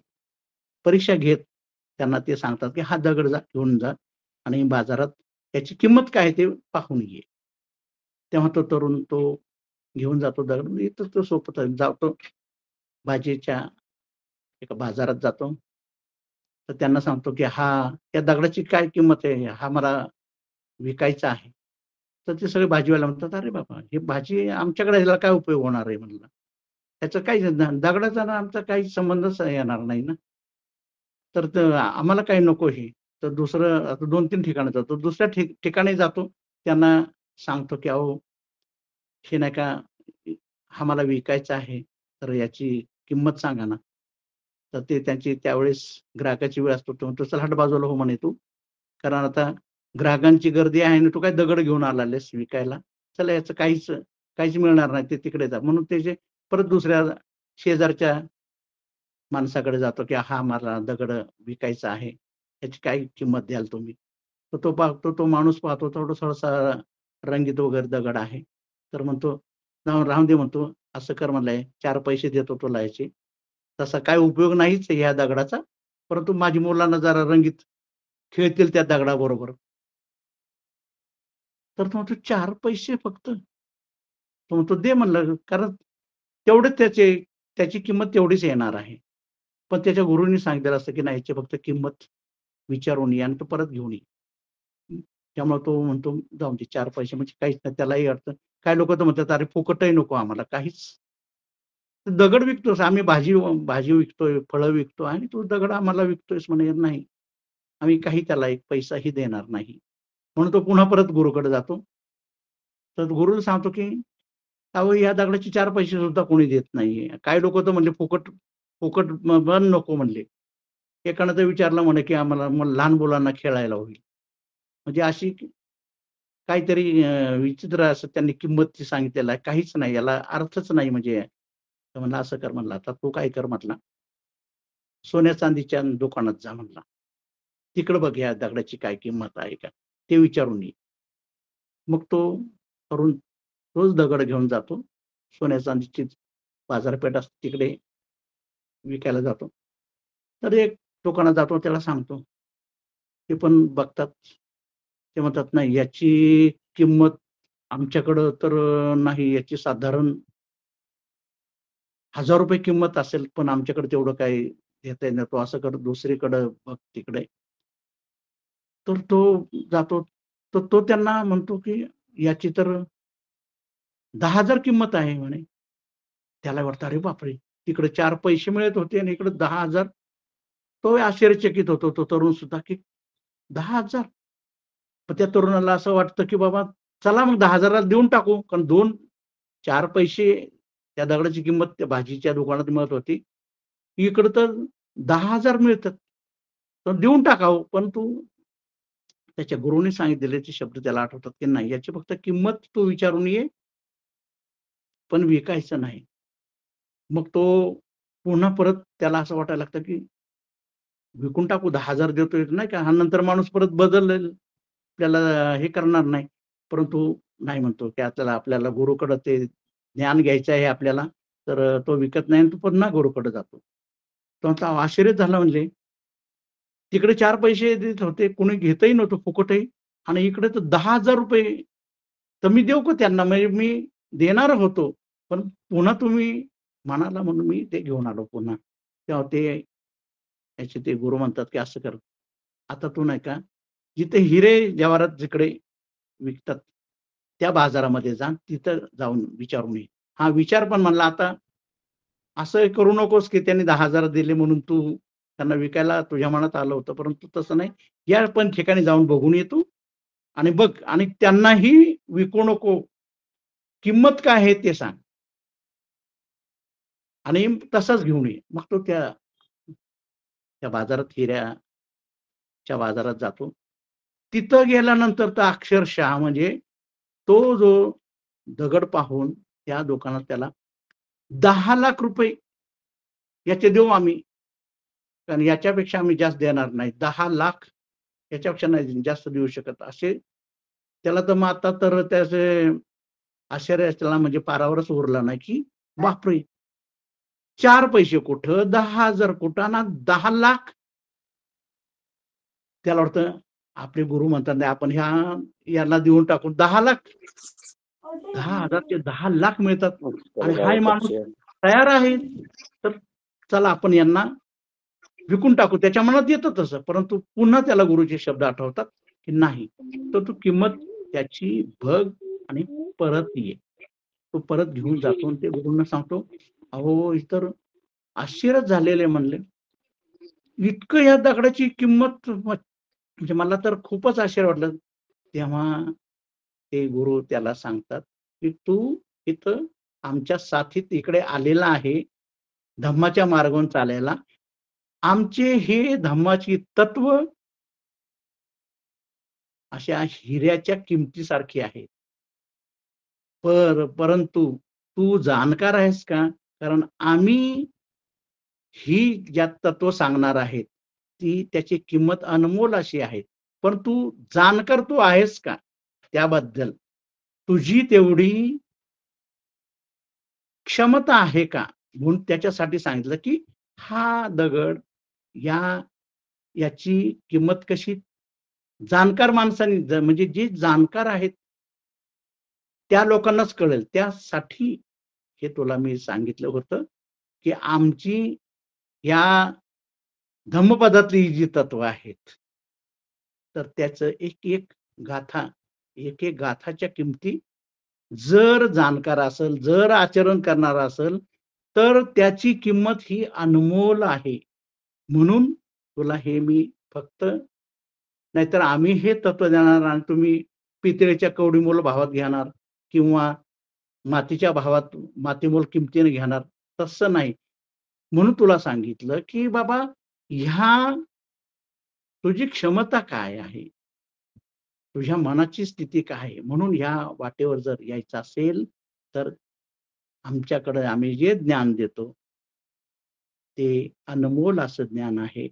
S1: परीक्षा घेत त्यांना ते सांगतात, की हा दगड घेऊन जा आणि बाजारात त्याची किंमत काय आहे ते पाहून ये. तेव्हा तो तरुण घेऊन जातो दगड. म्हणजे इथं तो सोपं जातो, भाजीच्या एका बाजारात जातो. तर त्यांना सांगतो, की त्या दगडाची काय किंमत आहे? हा मला विकायचा आहे. तर ते सगळे भाजीवाले म्हणतात, "अरे बाबा, ही भाजी आमच्याकडे ह्याला काय उपयोग होणार आहे?" म्हणलं. "त्याचं काही दगडाचा ना आमचा काही संबंधच येणार नाही ना. तर आम्हाला काही नको हे." तर दुसरं आता 2-3 ठिकाणी जातो. दुसऱ्या ठिकाणी जातो. त्यांना सांगतो, की "अहो, हे नाही का, हा मला विकायचा आहे." तर याची किंमत सांगा ना. तर ते त्यांची त्यावेळेस ग्राहकाची वेळ असतो. तो म्हणतो, "चल हट बाजूला हो," म्हणे "तू. कारण आता ग्राहकांची गर्दी आहे आणि तू काय दगड घेऊन आलेस विकायला. चला याचं काहीच मिळणार नाही. ते तिकडे जा." म्हणून ते परत दुसऱ्या शेजारच्या माणसाकडे जातो, की "हा मला दगड विकायचा आहे. याची काय किंमत द्याल तुम्ही?" तर तो पाहतो, तो माणूस पाहतो थोडासा रंगीत वगैरे दगड आहे. तर म्हणतो, राहून दे," म्हणतो, "असं कर," म्हणलाय, "4 पैसे देतो तुला याचे. तसा काही उपयोग नाहीच आहे या दगडाचा, परंतु माझी मुलांना जरा रंगीत खेळतील त्या दगडाबरोबर." तर तो म्हणतो, "4 पैसे फक्त?" तो म्हणतो, "दे," म्हणलं, कारण तेवढेच त्याची किंमत तेवढीच येणार आहे. पण त्याच्या गुरूंनी सांगितलेलं असतं, की नाही याची फक्त किंमत विचारून ये आणि तो परत घेऊन ये. त्यामुळे तो म्हणतो, "जाऊ दे 4 पैसे म्हणजे काहीच नाही." त्यालाही अर्थ काही लोकं तर म्हणतात, "अरे फुकटही नको आम्हाला काहीच." दगड विकतोस, आम्ही भाजी भाजी विकतोय, फळं विकतो आणि तू दगड आम्हाला विकतोयस म्हणे. नाही, आम्ही काही त्याला एक पैसाही देणार नाही. म्हणून तो पुन्हा परत गुरूकडे जातो. तर गुरुला सांगतो, की "अहो, या दगडाचे 4 पैसे सुद्धा कोणी देत नाहीये." काही लोकं तर म्हणले, "फुकट फुकट पण नको," म्हणले. एकानं तर विचारलं म्हणे, की "आम्हाला मग लहान मुलांना खेळायला होईल." म्हणजे अशी काहीतरी विचित्र असं त्यांनी किंमत सांगितलेलं आहे. काहीच नाही, याला अर्थच नाही म्हणजे. तर म्हणला, "असं कर," म्हणला, "आता तू काय कर," म्हटला, "सोन्या-चांदीच्या दुकानात जा," म्हणला. "तिकडं बघ या दगडाची काय किंमत आहे का? ते विचारून ये." मग तो तरुण तोच दगड घेऊन जातो. सोन्या-चांदीची बाजारपेठ असते तिकडे विकायला जातो. तर एक दुकानात जातो, त्याला सांगतो. ते पण बघतात. ते म्हणतात, "नाही, याची किंमत आमच्याकडं तर नाही. याची साधारण ₹1000 किंमत असेल, पण आमच्याकडे तेवढं काही देता येत नाही. तू असं कर, दुसरीकडं बघ तिकडे." तर तो जातो. तर तो त्यांना म्हणतो, की "याची तर 10,000 किंमत आहे," म्हणे. त्याला वाटतं, "अरे बापरे! तिकडे 4 पैसे मिळत होते आणि इकडे 10,000." तो आश्चर्यचकित होतो, तो तरुण सुद्धा, की 10,000. पण त्या तरुणाला असं वाटतं, की बाबा चला मग 10,000 देऊन टाकू. कारण 4 पैसे त्या दगडाची किंमत त्या भाजीच्या दुकानात मिळत होती. इकडं तर 10,000 मिळतात. तर देऊन टाकावं. परंतु त्याच्या गुरूंनी सांगितलेले ते शब्द त्याला आठवतात, की नाही याची फक्त किंमत तू विचारून ये, पण विकायचं नाही. मग तो पुन्हा परत त्याला असं वाटायला लागतं, की विकून टाकू 10,000 देतोय नाही का, हा नंतर माणूस परत बदलेल, त्याला हे करणार नाही. परंतु नाही म्हणतो, की आपल्याला गुरूकडं ते ज्ञान घ्यायचं आहे आपल्याला, तर तो विकत नाही आणि तो पुन्हा गुरूकडे जातो. तो आता आश्चर्यच झाला म्हणजे तिकडे 4 पैसे देत होते, कोणी घेतही नव्हतं फुकटही आणि इकडे तर ₹10,000 तर मी देऊ का त्यांना? म्हणजे मी देणार होतो, पण पुन्हा तुम्ही म्हणाला म्हणून मी ते घेऊन आलो पुन्हा. तेव्हा त्याचे ते गुरु म्हणतात, की "असं कर, आता तू नाही का, जिथे हिरे जवाहरात जिकडे विकतात, त्या बाजारामध्ये जा, तिथं जाऊन विचारून ये." हां, विचार पण म्हणला आता असं करू नकोस, की त्यांनी 10,000 दिले म्हणून तू त्यांना विकायला तुझ्या मनात आलं होतं, परंतु तसं नाही. या पण ठिकाणी जाऊन बघून ये तू आणि बघ आणि त्यांनाही विकू नको. किंमत काय आहे ते सांग आणि तसाच घेऊन ये. मग तो त्या त्या बाजारात हिऱ्याच्या बाजारात जातो. तिथं गेल्यानंतर तर अक्षरशः म्हणजे तो जो दगड पाहून त्या दुकानात त्याला ₹10,00,000 याचे देऊ आम्ही. कारण याच्यापेक्षा आम्ही जास्त देणार नाही. 10,00,000 याच्यापेक्षा नाही जास्त देऊ शकत. असे त्याला तर मग आता तर त्याचे आश्चर्य त्याला म्हणजे पारावरच उरला नाही, की बापरे! 4 पैसे कुठं, 10,000 कुठं ना 10,00,000. त्याला वाटतं आपले गुरु म्हणतात, "नाही आपण याला देऊन टाकू." 10,00,000 10,000 ते 10,00,000 मिळतात आणि हाही माणूस तयार आहे. तर चला आपण यांना विकून टाकू. त्याच्या मनात येतं तसं. परंतु पुन्हा त्याला गुरुचे शब्द आठवतात, की नाही. तर तू किंमत त्याची बघ आणि परत ये. तो परत घेऊन जातो आणि ते गुरूंना सांगतो, "अहो, हे तर आश्चर्यच झालेलं आहे," म्हणले. "इतकं या दगडाची किंमत म्हणजे मला तर खूपच आश्चर्य वाटलं." तेव्हा ते गुरु त्याला सांगतात, की "तू इथं आमच्या साथीत इकडे आलेला आहे धम्माच्या मार्गावरून चालायला. आमचे हे धम्माची तत्व अशा हिऱ्याच्या किमतीसारखी आहेत. परंतु तू जाणकार आहेस का? कारण आम्ही ही ज्या तत्व सांगणार आहेत, ती त्याची किंमत अनमोल अशी आहे. पण तू जाणकार तू आहेस का? त्याबद्दल तुझी तेवढी क्षमता आहे का? म्हणून त्याच्यासाठी सांगितलं, की हा दगड याची किंमत कशी जाणकार माणसांनी म्हणजे जे जाणकार आहेत त्या लोकांनाच कळेल. त्यासाठी हे तुला मी सांगितलं होतं, की आमची या धम्मपदातली जी तत्व आहेत, तर त्याचं एक-एक गाथा, एक-एक गाथाच्या किमती जर जाणकार असेल, जर आचरण करणारा असेल, तर त्याची किंमत ही अनमोल आहे. म्हणून तुला हे मी फक्त नाहीतर आम्ही हे तत्व देणार आणि तुम्ही पितळेच्या कवडीमोल भावात घेणार किंवा मातीच्या भावात मातीमोल किमतीने घेणार, तसं नाही. म्हणून तुला सांगितलं, की बाबा ह्या तुझी क्षमता काय आहे? तुझ्या मनाची स्थिती काय आहे? म्हणून ह्या वाटेवर जर यायचं असेल, तर आमच्याकडे आम्ही जे ज्ञान देतो, ते अनमोल असं ज्ञान आहे.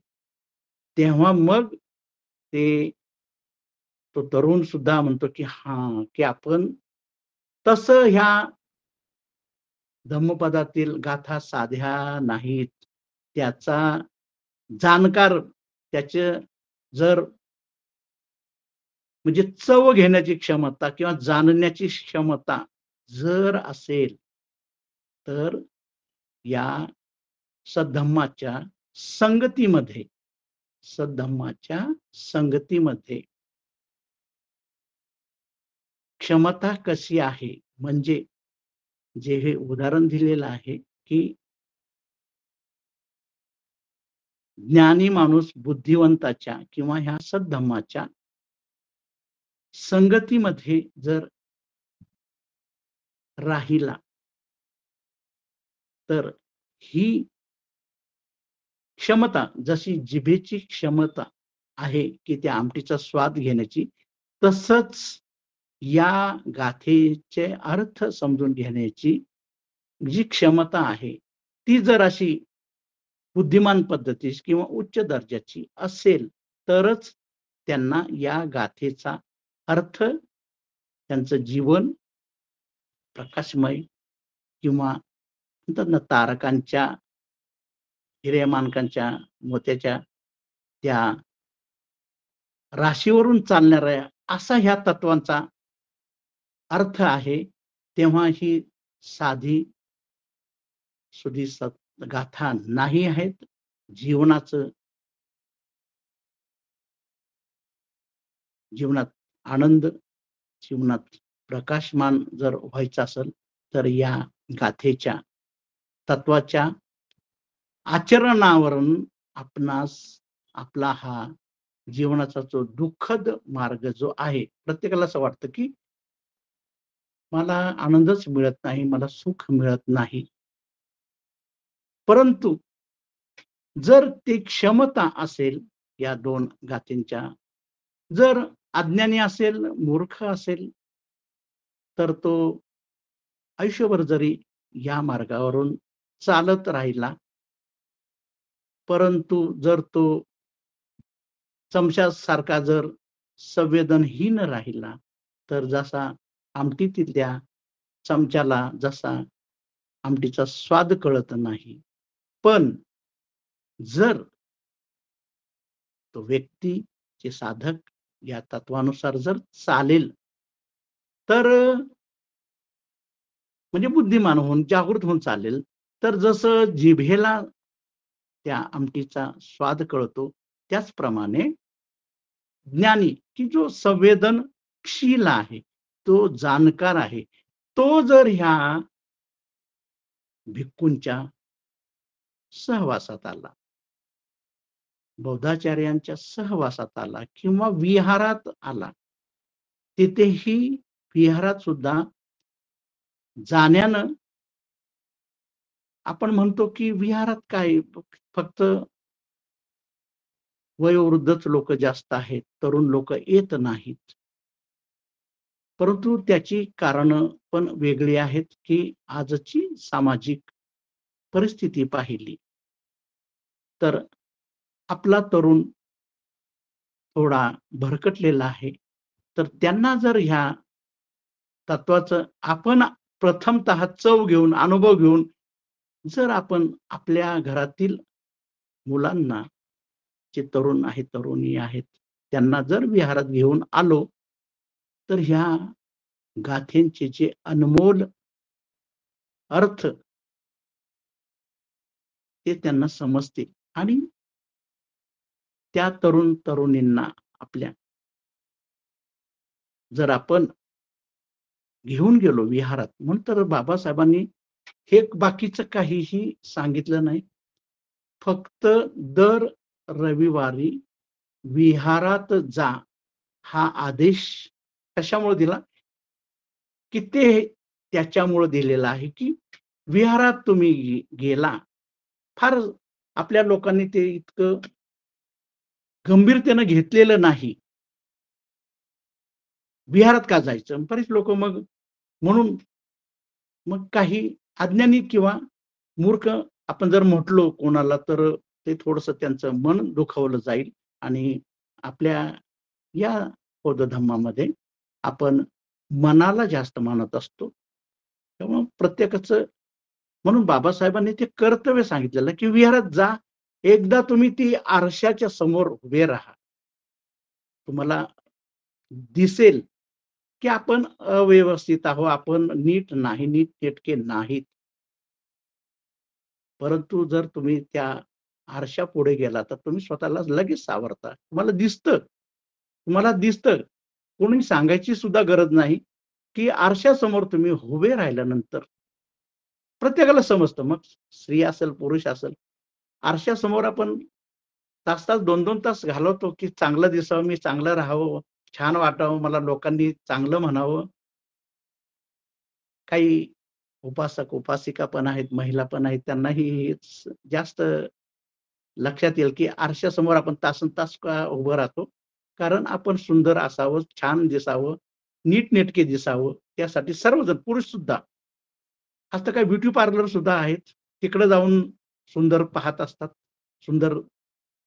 S1: तेव्हा मग ते तो तरुण सुद्धा म्हणतो, की हां, की आपण तसं ह्या धम्मपदातील गाथा साध्या नाहीत. त्याचा जाणकार त्याचे जर म्हणजे चव घेण्याची क्षमता किंवा जाणण्याची क्षमता जर असेल, तर या सद्धम्माच्या संगतीमध्ये सद्धम्माच्या संगतीमध्ये क्षमता कशी आहे, म्हणजे जे हे उदाहरण दिलेलं आहे, की ज्ञानी माणूस बुद्धिवंताच्या किंवा ह्या सद्धम्माच्या संगतीमध्ये जर राहिला, तर ही क्षमता जशी जिभेची क्षमता आहे, की त्या आमटीचा स्वाद घेण्याची, तसंच या गाथेचे अर्थ समजून घेण्याची जी क्षमता आहे, ती जर अशी बुद्धिमान पद्धतीची किंवा उच्च दर्जाची असेल, तरच त्यांना या गाथेचा अर्थ, त्यांचं जीवन प्रकाशमय किंवा म्हणतात ना तारकांच्या, हिरेमाणकांच्या, मोत्याच्या त्या राशीवरून चालणाऱ्या असा ह्या तत्वांचा अर्थ आहे. तेव्हा ही साधी सुधी गाथा नाही आहेत. जीवनाचं जीवनात आनंद, जीवनात प्रकाशमान जर व्हायचं असेल, तर या गाथेच्या तत्वाच्या आचरणावरून आपणास आपला हा जीवनाचा जो दुःखद मार्ग जो आहे, प्रत्येकाला असं वाटतं, की मला आनंदच मिळत नाही, मला सुख मिळत नाही. परंतु जर ती क्षमता असेल या 2 गाथींच्या, जर अज्ञानी असेल, मूर्ख असेल, तर तो आयुष्यभर जरी या मार्गावरून चालत राहिला, परंतु जर तो चमच्यासारखा जर संवेदनहीन राहिला, तर जसा आमटीतल्या चमच्याला जसा आमटीचा स्वाद कळत नाही. पण जर तो व्यक्ती, जे साधक या तत्वानुसार जर चालेल, तर म्हणजे बुद्धिमान होऊन, जागृत होऊन चालेल, तर जसं जिभेला त्या आमटीचा स्वाद कळतो, त्याचप्रमाणे ज्ञानी, की जो संवेदनशील आहे, तो जाणकार आहे, तो जर ह्या भिक्खूंच्या सहवासात आला, बौद्धाचार्यांच्या सहवासात आला किंवा विहारात आला, तिथेही विहारात सुद्धा जाण्यानं आपण म्हणतो की विहारात काय फक्त वयोवृद्धच लोक जास्त आहेत, तरुण लोक येत नाहीत. परंतु त्याची कारणं पण वेगळी आहेत, की आजची सामाजिक परिस्थिती पाहिली तर आपला तरुण थोडा भरकटलेला आहे. तर त्यांना जर ह्या तत्वाचं आपण प्रथमतः चव घेऊन, अनुभव घेऊन जर आपण आपल्या घरातील मुलांना, जे तरुण आहेत, तरुणी आहेत, त्यांना जर विहारात घेऊन आलो, तर ह्या गाथेंचे जे अनमोल अर्थ ते त्यांना समजतील आणि त्या तरुण-तरुणींना आपल्या जर आपण घेऊन गेलो विहारात, म्हणून तर बाबासाहेबांनी हे बाकीचं काहीही सांगितलं नाही. फक्त दर रविवारी विहारात जा, हा आदेश कशामुळे दिला? की ते त्याच्यामुळे दिलेला आहे, की विहारात तुम्ही गेला. फार आपल्या लोकांनी ते इतकं गंभीरतेनं घेतलेलं नाही. विहारात का जायचं? बरेच लोकं मग म्हणून मग काही अज्ञानी किंवा मूर्ख आपण जर म्हटलो कोणाला, तर ते थोडंसं त्यांचं मन दुखावलं जाईल आणि आपल्या या बौद्ध धम्मामध्ये आपण मनाला जास्त मानत असतो. तेव्हा प्रत्येकाचं म्हणून बाबासाहेबांनी ते कर्तव्य सांगितलेलं, की विहारात जा. एकदा तुम्ही ती आरशाच्या समोर उभे राहा. तुम्हाला दिसेल, की आपण अव्यवस्थित आहोत, आपण नीट नाही, नीटनेटके नाहीत. परंतु जर तुम्ही त्या आरशापुढे गेला, तर तुम्ही स्वतःला लगेच सावरता. तुम्हाला दिसतं. तुम्हाला दिसतं. कोणी सांगायची सुद्धा गरज नाही, की आरशासमोर तुम्ही उभे राहिल्यानंतर प्रत्येकाला समजतं. मग स्त्री असेल, पुरुष असेल. आरशासमोर आपण तास-तास, 2-2 तास घालवतो, की चांगलं दिसावं, मी चांगलं राहावं, छान वाटावं, मला लोकांनी चांगलं म्हणावं. काही उपासक, उपासिका पण आहेत, महिला पण आहेत. त्यांनाही हेच जास्त लक्षात येईल, की आरशासमोर आपण तासंतास का उभं राहतो? कारण आपण सुंदर असावं, छान दिसावं, नीटनेटके दिसावं. त्यासाठी सर्वजण पुरुषसुद्धा. आता काही ब्युटी पार्लर सुद्धा आहेत. तिकडे जाऊन सुंदर पाहत असतात. सुंदर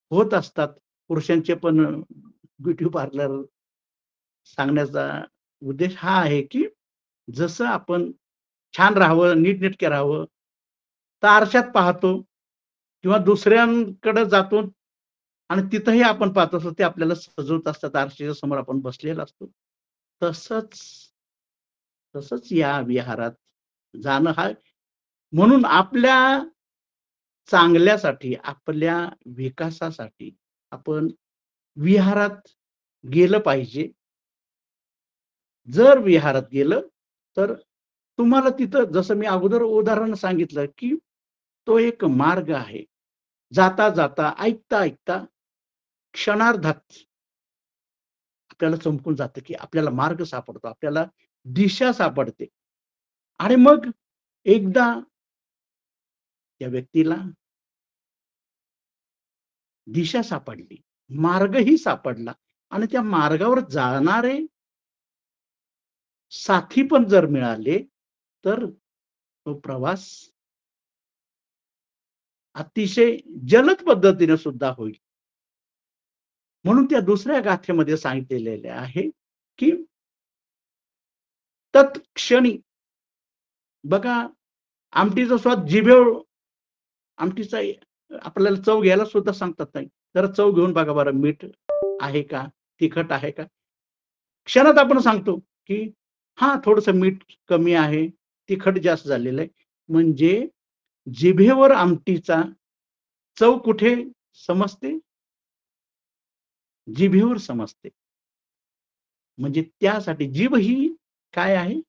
S1: होत असतात. पुरुषांचे पण ब्युटी पार्लर सांगण्याचा उद्देश हा आहे, की जसं आपण छान राहावं, नीटनेटके राहावं, तर आरशात पाहतो किंवा दुसऱ्यांकडे जातो आणि तिथंही आपण पाहत असतो, ते आपल्याला सजवत असतात. आरशाच्या समोर आपण बसलेला असतो. तसंच तसंच या विहारात जाणं हा म्हणून आपल्या चांगल्यासाठी, आपल्या विकासासाठी आपण विहारात गेलं पाहिजे. जर विहारात गेलं, तर तुम्हाला तिथं जसं मी अगोदर उदाहरण सांगितलं, की तो एक मार्ग आहे. जाता-जाता, ऐकता-ऐकता क्षणार्धात आपल्याला चमकून जातं, की आपल्याला मार्ग सापडतो, आपल्याला दिशा सापडते आणि मग एकदा त्या व्यक्तीला दिशा सापडली, मार्गही सापडला आणि त्या मार्गावर जाणारे साथी पण जर मिळाले, तर तो प्रवास अतिशय जलद पद्धतीने सुद्धा होईल. म्हणून त्या दुसऱ्या गाथेमध्ये सांगितलेले आहे, की तत्क्षणी बघा आमटीचा स्वाद जिभेवर आमटीचा आपल्याला चव घ्यायला सुद्धा सांगतात नाही. जरा चव घेऊन बघा बरं मीठ आहे का? तिखट आहे का? क्षणात आपण सांगतो, की हां, थोडंसं मीठ कमी आहे, तिखट जास्त झालेलं आहे. म्हणजे जिभेवर आमटीचा चव कुठे समजते? जिभेवर समजते. म्हणजे त्यासाठी जीभ ही काय आहे?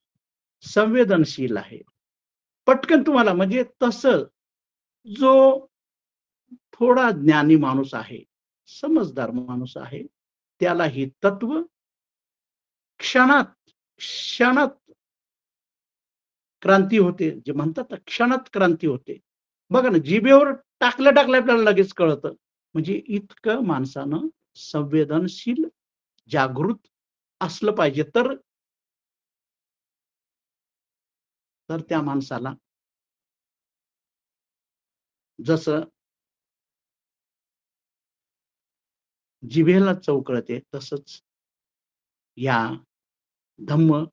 S1: संवेदनशील आहे. पटकन तुम्हाला म्हणजे तसं जो थोडा ज्ञानी माणूस आहे, समजदार माणूस आहे, त्याला ही तत्व क्षणात, क्षणात क्रांती होते. जे म्हणतात ना, क्षणात क्रांती होते. बघा ना, जिभेवर टाकल्या आपल्याला लगेच कळतं. म्हणजे इतकं माणसानं संवेदनशील, जागृत असलं पाहिजे. तर तर त्या माणसाला जसं जिभेला चव कळते, तसंच या धम्म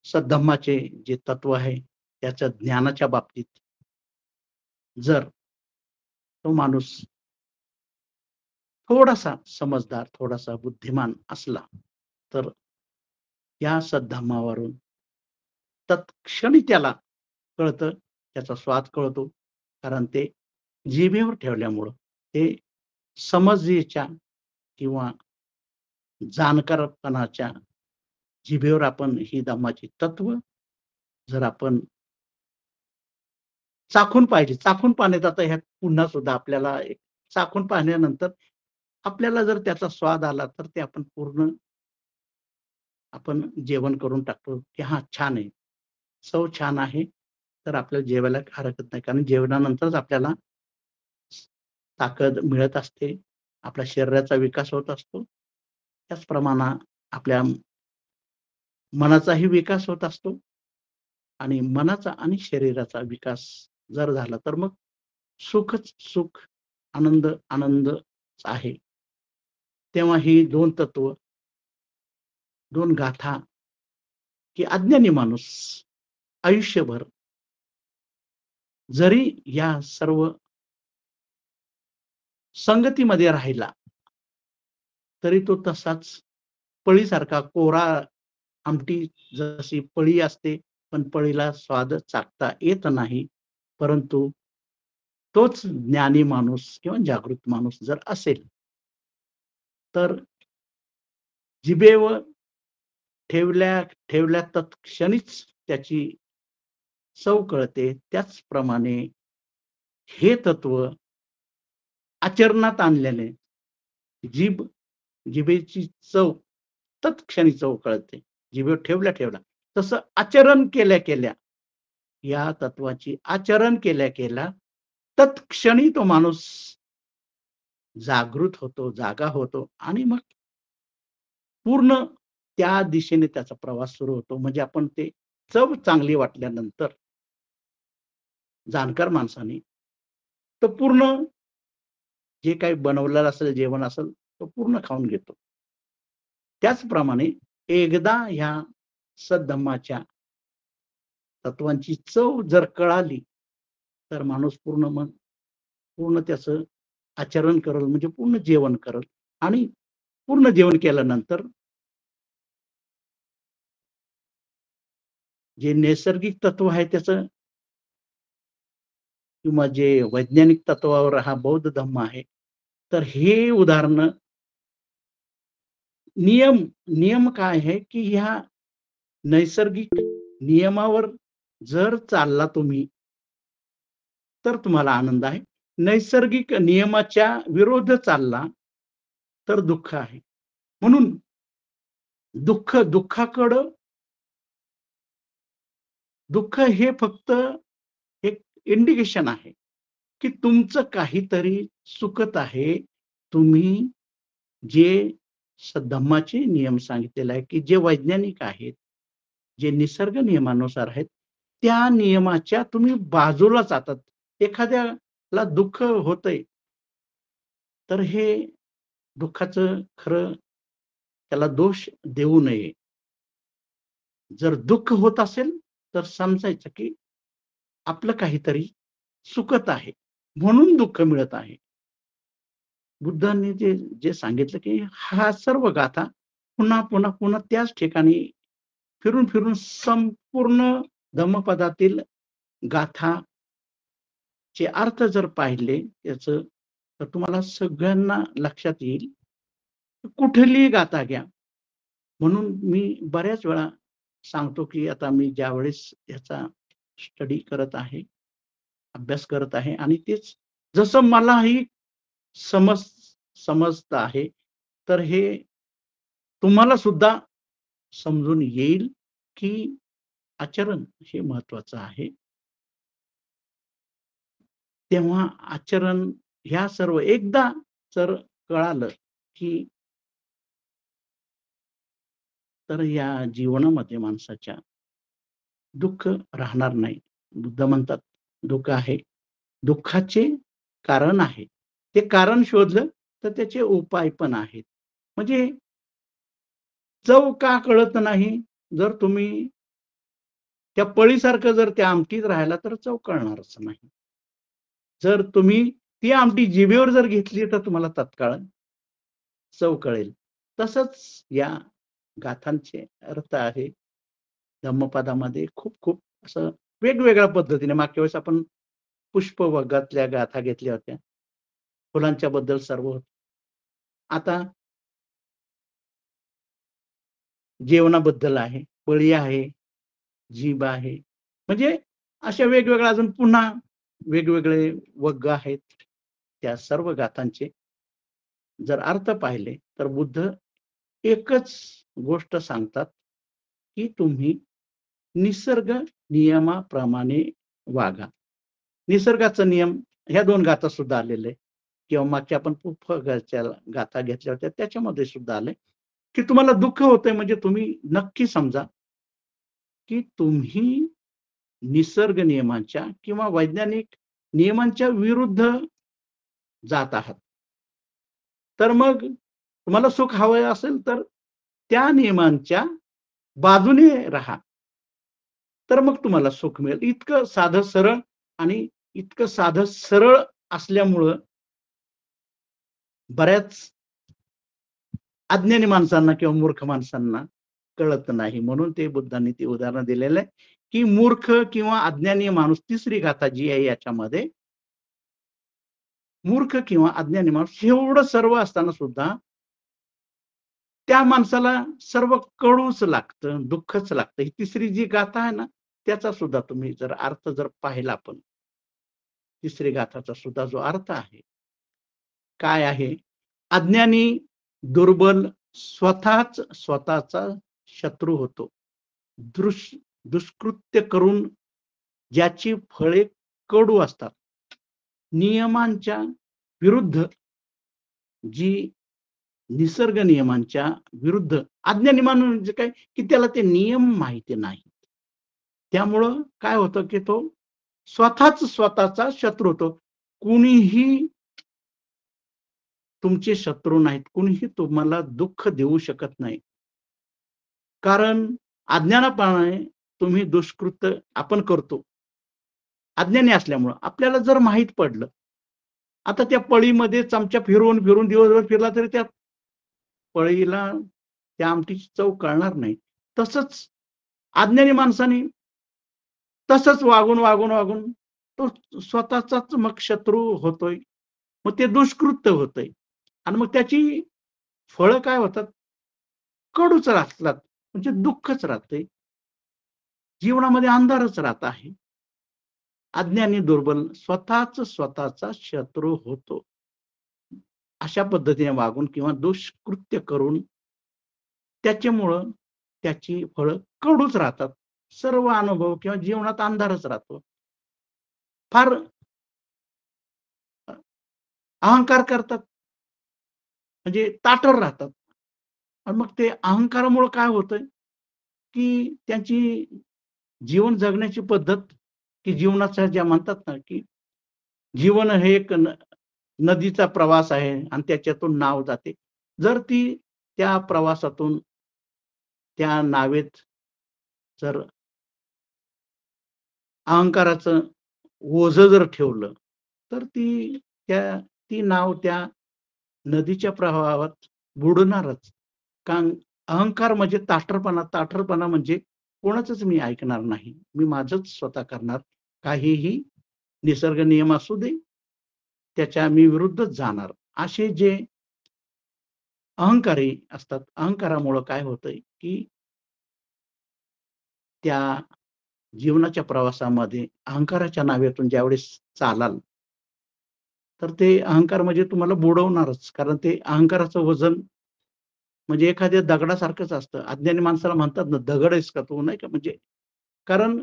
S1: सद्धम्माचे जे तत्व आहे, त्याच्या ज्ञानाच्या बाबतीत जर तो माणूस थोडासा समजदार, थोडासा बुद्धिमान असला, तर या सद्धम्मावरून तत्क्षणी त्याला कळतं, त्याचा स्वाद कळतो. कारण ते जिभेवर ठेवल्यामुळं ते समजेच्या किंवा जाणकारपणाच्या जिभेवर आपण ही धम्माची तत्व जर आपण चाखून पाहिजे. चाखून पाहण्यात आता ह्यात पुन्हा सुद्धा आपल्याला एक चाखून पाहिल्यानंतर आपल्याला जर त्याचा स्वाद आला, तर ते आपण पूर्ण आपण जेवण करून टाकतो, की हां, छान आहे. चव छान आहे, तर आपल्याला जेवायला हरकत नाही. कारण जेवणानंतरच आपल्याला ताकद मिळत असते. आपल्या शरीराचा विकास होत असतो. त्याचप्रमाणे आपल्या मनाचाही विकास होत असतो आणि मनाचा आणि शरीराचा विकास जर झाला, तर मग सुखच सुख, आनंद आनंदच आहे. तेव्हा ही 2 तत्व, 2 गाथा, की अज्ञानी माणूस आयुष्यभर जरी या सर्व संगतीमध्ये राहिला, तरी तो तसाच पळीसारखा कोरा आमटी जशी पळी असते, पण पळीला स्वाद चाखता येत नाही. परंतु तोच ज्ञानी माणूस किंवा जागृत माणूस जर असेल, तर जिभेवर ठेवल्या तत्क्षणीच त्याची चव कळते. त्याचप्रमाणे हे तत्व आचरणात आणल्याने जीभ जिभेची चव तत्क्षणी चव कळते. जिभेवर ठेवल्या. तसं आचरण केल्या या तत्वाची आचरण केल्या तत्क्षणी तो माणूस जागृत होतो, जागा होतो आणि मग पूर्ण त्या दिशेने त्याचा प्रवास सुरू होतो. म्हणजे आपण ते चव चांगली वाटल्यानंतर जाणकार माणसाने तर पूर्ण जे काही बनवलेलं असेल, जेवण असेल, तो पूर्ण खाऊन घेतो. त्याचप्रमाणे एकदा ह्या सद्धम्माच्या तत्वांची चव जर कळाली, तर माणूस पूर्ण त्याचं आचरण करेल म्हणजे पूर्ण जेवण करेल आणि पूर्ण जेवण केल्यानंतर जे नैसर्गिक तत्व आहे त्याचं किंवा जे वैज्ञानिक तत्वावर हा बौद्ध धम्म आहे, तर हे उदाहरणं नियम नियम काय आहे, की ह्या नैसर्गिक नियमावर जर चालला तुम्ही, तर तुम्हाला आनंद आहे. नैसर्गिक नियमाच्या विरोध चालला, तर दुःख आहे. म्हणून दुःखाकडं दुःख हे फक्त एक इंडिकेशन आहे, की तुमचं काहीतरी चुकत आहे. तुम्ही जे धम्माचे नियम सांगितलेले आहे, की जे वैज्ञानिक आहेत, जे निसर्ग नियमानुसार आहेत, त्या नियमाच्या तुम्ही बाजूला जातात. एखाद्याला दुःख होतंय, तर हे दुःखाचं खरं त्याला दोष देऊ नये. जर दुःख होत असेल, तर समजायचं की आपलं काहीतरी चुकत आहे. म्हणून दुःख मिळत आहे. बुद्धांनी जे जे सांगितलं की हा सर्व गाथा पुन्हा त्याच ठिकाणी फिरून संपूर्ण धम्मपदातील गाथाचे अर्थ जर पाहिले त्याचं, तर तुम्हाला सगळ्यांना लक्षात येईल. कुठलीही गाथा घ्या. म्हणून मी बऱ्याच वेळा सांगतो, की आता मी ज्यावेळेस ह्याचा स्टडी करत आहे, अभ्यास करत आहे आणि तेच जसं मलाही समज समजतं आहे, तर हे तुम्हाला सुद्धा समजून येईल, की आचरण हे महत्वाचं आहे. तेव्हा आचरण ह्या सर्व एकदा जर कळालं, की तर या जीवनामध्ये माणसाच्या दुःख राहणार नाही. बुद्ध म्हणतात, दुःख आहे. दुःखाचे कारण आहे. ते कारण शोधलं तर त्याचे उपाय पण आहेत. म्हणजे चव का कळत नाही? जर तुम्ही त्या पळीसारखं जर त्या आमटीत राहिला तर चव कळणारच नाही. जर तुम्ही ती आमटी जिभेवर जर घेतली तर तुम्हाला तत्काळ चव कळेल. तसंच या गाथांचे अर्थ आहे. धम्मपदामध्ये खूप असं वेगवेगळ्या पद्धतीने मागच्या वेळेस आपण पुष्पवगातल्या गाथा घेतल्या होत्या. फुलांच्या बद्दल सर्व होतं. आता जेवणाबद्दल आहे, बळी आहे, जीभ आहे. म्हणजे अशा वेगवेगळ्या अजून पुन्हा वेगवेगळे वग्ग आहेत. त्या सर्व गाथांचे जर अर्थ पाहिले तर बुद्ध एकच गोष्ट सांगतात, की तुम्ही निसर्ग नियमाप्रमाणे वागा. निसर्गाचा नियम ह्या 2 गाथा सुद्धा आलेले आहे किंवा मागच्या आपण पुष्पगच्या गाथा घेतल्या होत्या त्याच्यामध्ये सुद्धा आलंय, की तुम्हाला दुःख होतंय म्हणजे तुम्ही नक्की समजा, की तुम्ही निसर्ग नियमांच्या किंवा वैज्ञानिक नियमांच्या विरुद्ध जात आहात. तर मग तुम्हाला सुख हवं असेल तर त्या नियमांच्या बाजूने राहा. तर मग तुम्हाला सुख मिळेल. इतकं साधं सरळ आणि इतकं साधं सरळ असल्यामुळं बऱ्याच अज्ञानी माणसांना किंवा मूर्ख माणसांना कळत नाही. म्हणून ते बुद्धांनी ते उदाहरण दिलेलं आहे, की मूर्ख किंवा अज्ञानी माणूस तिसरी गाथा जी आहे याच्यामध्ये, मूर्ख किंवा अज्ञानी माणूस एवढं सर्व असताना सुद्धा त्या माणसाला सर्व कडूच लागतं, दुःखच लागतं. ही तिसरी जी गाथा आहे ना, त्याचा सुद्धा तुम्ही जर अर्थ जर पाहिला आपण, तिसरी गाथाचा सुद्धा जो अर्थ आहे, काय आहे? अज्ञानी, दुर्बल स्वतःच स्वतःचा शत्रू होतो. दृश दुष्कृत्य करून ज्याची फळे कडू असतात. नियमांच्या विरुद्ध जी निसर्ग नियमांच्या विरुद्ध अज्ञानी माणूस म्हणजे काय, की त्याला ते नियम माहिती नाहीत. त्यामुळं काय होतं, की तो स्वतःच स्वतःचा शत्रू होतो. कुणीही तुमचे शत्रू नाहीत. कुणीही तुम्हाला दुःख देऊ शकत नाही. कारण अज्ञानापाने तुम्ही दुष्कृत्य आपण करतो. अज्ञानी असल्यामुळं. आपल्याला जर माहीत पडलं, आता त्या पळीमध्ये चमचा फिरवून दिवसभर फिरला तरी त्या पळीला त्या आमटीची चव कळणार नाही. तसंच अज्ञानी माणसाने तसंच वागून तो स्वतःचाच मग शत्रू होतोय. मग ते दुष्कृत्य होतंय आणि मग त्याची फळं काय होतात? कडूच राहतात. म्हणजे दुःखच राहतंय. जीवनामध्ये अंधारच राहत आहे. अज्ञानी दुर्बल स्वतःच स्वतःचा शत्रू होतो. अशा पद्धतीने वागून किंवा दुष्कृत्य करून त्याच्यामुळं त्याची फळं कडूच राहतात. सर्व अनुभव किंवा जीवनात अंधारच राहतो. फार अहंकार करतात, म्हणजे ताठर राहतात आणि मग ते अहंकारामुळं काय होतंय, की त्यांची जीवन जगण्याची पद्धत, की जीवनाच्या ज्या म्हणतात ना, की जीवन हे एक नदीचा प्रवास आहे आणि त्याच्यातून नाव जाते. जर ती त्या प्रवासातून त्या नावेत जर अहंकाराचं ओझं जर ठेवलं, तर ती नाव त्या नदीच्या प्रवाहात बुडणारच. कारण अहंकार म्हणजे ताठरपणा म्हणजे कोणाचंच मी ऐकणार नाही. मी माझंच स्वतः करणार. काहीही निसर्ग नियम असू दे, त्याच्या मी विरुद्धच जाणार. असे जे अहंकारी असतात, अहंकारामुळं काय होतंय, की त्या जीवनाच्या प्रवासामध्ये अहंकाराच्या नावेतून ज्यावेळेस चालाल, तर ते अहंकार म्हणजे तुम्हाला बुडवणारच. कारण ते अहंकाराचं वजन म्हणजे एखाद्या दगडासारखंच असतं. अज्ञानी माणसाला म्हणतात ना, "दगड आहेस का तू?" नाही का म्हणजे कारण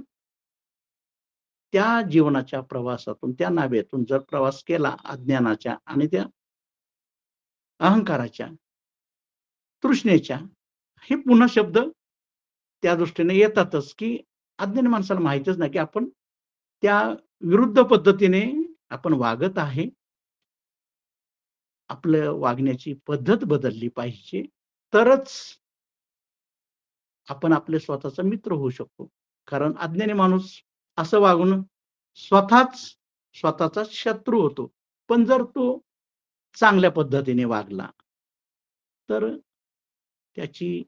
S1: त्या जीवनाच्या प्रवासातून, त्या नावेतून जर प्रवास केला अज्ञानाच्या आणि त्या अहंकाराच्या, तृष्णेच्या, हे पुन्हा शब्द त्या दृष्टीने येतातच, की अज्ञानी माणसाला माहीतच नाही, की आपण त्या विरुद्ध पद्धतीने आपण वागत आहे. आपलं वागण्याची पद्धत बदलली पाहिजे. तरच आपण आपले स्वतःचा मित्र होऊ शकतो. कारण अज्ञानी माणूस असं वागून स्वतःच स्वतःचा शत्रू होतो. पण जर तो चांगल्या पद्धतीने वागला, तर त्याची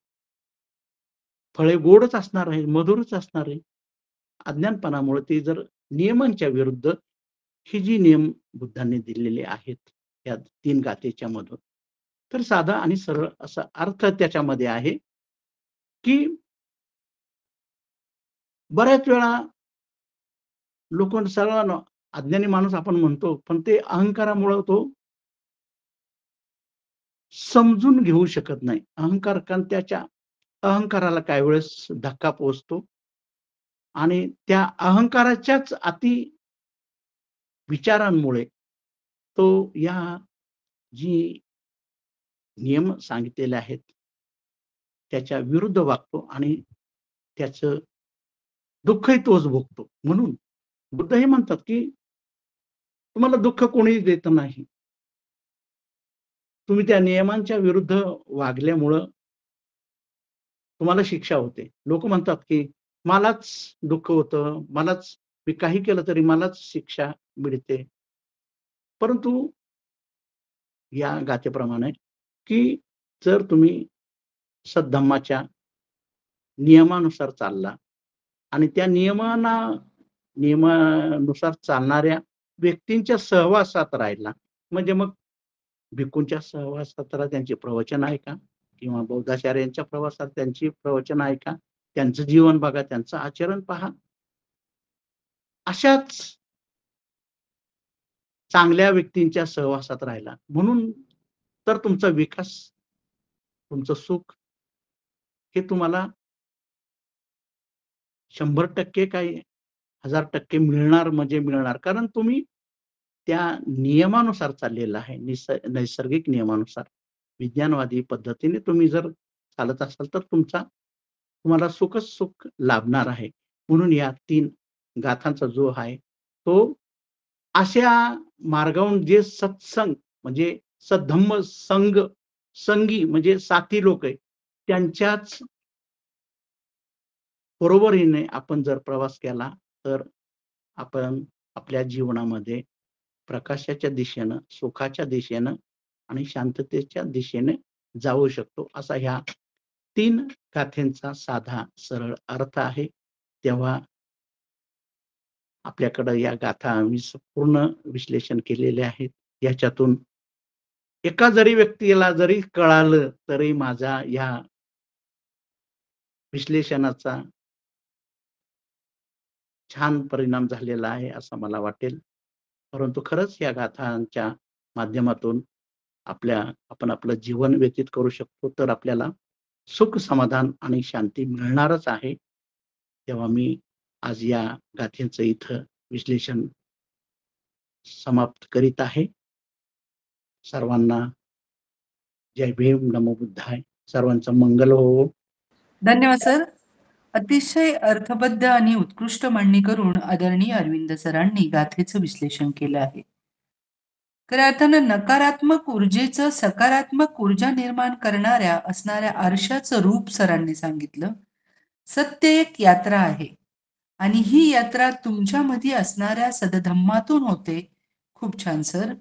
S1: फळे गोडच असणार आहे, मधुरच असणार आहे. अज्ञानपणामुळे ते जर नियमांच्या विरुद्ध ही जी नियम बुद्धांनी दिलेले आहेत, या 3 गाथेच्या मधून, तर साधा आणि सरळ असा अर्थ त्याच्यामध्ये आहे, की बऱ्याच वेळा लोकं सर्वांना अज्ञानी माणूस आपण म्हणतो, पण ते अहंकारामुळं तो समजून घेऊ शकत नाही. अहंकार कारण त्याच्या अहंकाराला काही वेळेस धक्का पोहोचतो आणि त्या अहंकाराच्याच अति विचारांमुळे तो या जी नियम सांगितलेले आहेत, त्याच्या विरुद्ध वागतो आणि त्याचं दुःखही तोच भोगतो. म्हणून बुद्ध हे म्हणतात, की तुम्हाला दुःख कोणीही देत नाही. तुम्ही त्या नियमांच्या विरुद्ध वागल्यामुळं तुम्हाला शिक्षा होते. लोकं म्हणतात, की मलाच दुःख होतं, मलाच मी काही केलं तरी मलाच शिक्षा मिळते. परंतु या गाथेप्रमाणे, की जर तुम्ही सद्धम्माच्या नियमानुसार चालला आणि त्या नियमानुसार चालणाऱ्या व्यक्तींच्या सहवासात राहिला, म्हणजे मग भिक्खूंच्या सहवासात राहा, त्यांची प्रवचन ऐका किंवा बौद्धाचार्यांच्या प्रवासात त्यांची प्रवचन ऐका, त्यांचं जीवन बघा, त्यांचं आचरण पहा. अशाच चांगल्या व्यक्तींच्या सहवासात राहिला, म्हणून तर तुमचा विकास, तुमचं सुख हे तुम्हाला 100% काय 1000% मिळणार म्हणजे मिळणार. कारण तुम्ही त्या नियमानुसार चाललेला आहे. नैसर्गिक नियमानुसार. विज्ञानवादी पद्धतीने तुम्ही जर चालत असाल, तर तुम्हाला सुखच सुख लाभणार आहे. म्हणून या 3 गाथांचा जो आहे, तो अशा मार्गावरून जे सत्संग म्हणजे सद्धम्म संगी म्हणजे साथी लोक आहे, त्यांच्याच बरोबरीने आपण जर प्रवास केला, तर आपण आपल्या जीवनामध्ये प्रकाशाच्या दिशेनं, सुखाच्या दिशेनं आणि शांततेच्या दिशेने जाऊ शकतो. असा ह्या 3 गाथेंचा साधा सरळ अर्थ आहे. तेव्हा आपल्याकडं या गाथा आम्ही पूर्ण विश्लेषण केलेले आहेत. याच्यातून एका जरी व्यक्तीला जरी कळालं, तरी माझा ह्या विश्लेषणाचा छान परिणाम झालेला आहे, असं मला वाटेल. परंतु खरंच या गाथांच्या माध्यमातून आपण आपलं जीवन व्यतीत करू शकतो, तर आपल्याला सुख, समाधान आणि शांती मिळणारच आहे. तेव्हा मी आज या गाथेचं इथं विश्लेषण समाप्त करीत आहे. सर्वांना जय भीम, नमो बुद्धाय. सर्वांचं मंगल होवो.
S2: धन्यवाद सर. अतिशय अर्थबद्ध आणि उत्कृष्ट मांडणी करून आदरणीय अरविंद सरांनी गाथेचं विश्लेषण केलं आहे. खऱ्या अर्थानं नकारात्मक ऊर्जेचं सकारात्मक ऊर्जा निर्माण करणाऱ्या असणाऱ्या आरशाचं रूप सरांनी सांगितलं. सत्य एक यात्रा आहे आणि ही यात्रा तुमच्यामध्ये असणाऱ्या सदधम्मातून होते. खूप छान सर.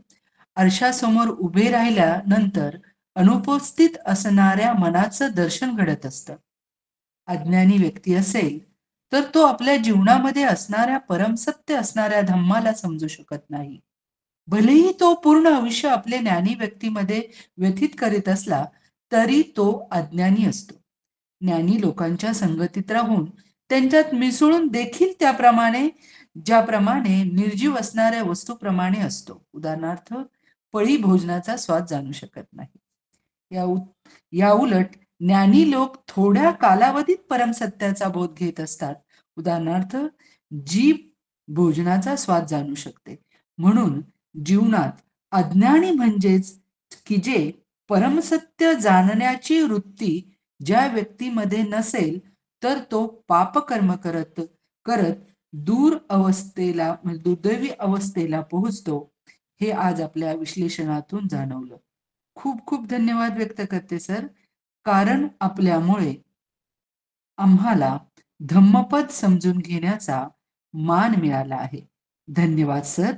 S2: आरशासमोर उभे राहिल्यानंतर अनुपस्थित असणाऱ्या मनाचं दर्शन घडत असतं. अज्ञानी व्यक्ती असेल तर तो आपल्या जीवनामध्ये असणाऱ्या परमसत्य असणाऱ्या धम्माला समजू शकत नाही. भलेही तो पूर्ण आयुष्य आपल्या ज्ञानी व्यक्तीमध्ये व्यतीत करीत असला तरी तो अज्ञानी असतो. ज्ञानी लोकांच्या संगतीत राहून त्यांच्यात मिसळून देखील ज्याप्रमाणे निर्जीव असणाऱ्या वस्तूप्रमाणे असतो. उदाहरणार्थ पळी भोजनाचा स्वाद जाणू शकत नाही. या उलट ज्ञानी लोक थोड्या कालावधीत परमसत्याचा बोध घेत असतात. उदाहरणार्थ जीभ भोजनाचा स्वाद जाणू शकते. म्हणून जीवनात अज्ञानी म्हणजेच की जे परमसत्य जाणण्याची वृत्ती ज्या व्यक्तीमध्ये नसेल, तर तो पापकर्म करत करत दूर अवस्थेला म्हणजे दुर्दैवी अवस्थेला पोहोचतो. हे आज आपल्या विश्लेषणातून जाणवलं. खूप खूप धन्यवाद व्यक्त करते सर. कारण आपल्यामुळे आम्हाला धम्मपद समजून घेण्याचा मान मिळाला आहे. धन्यवाद सर.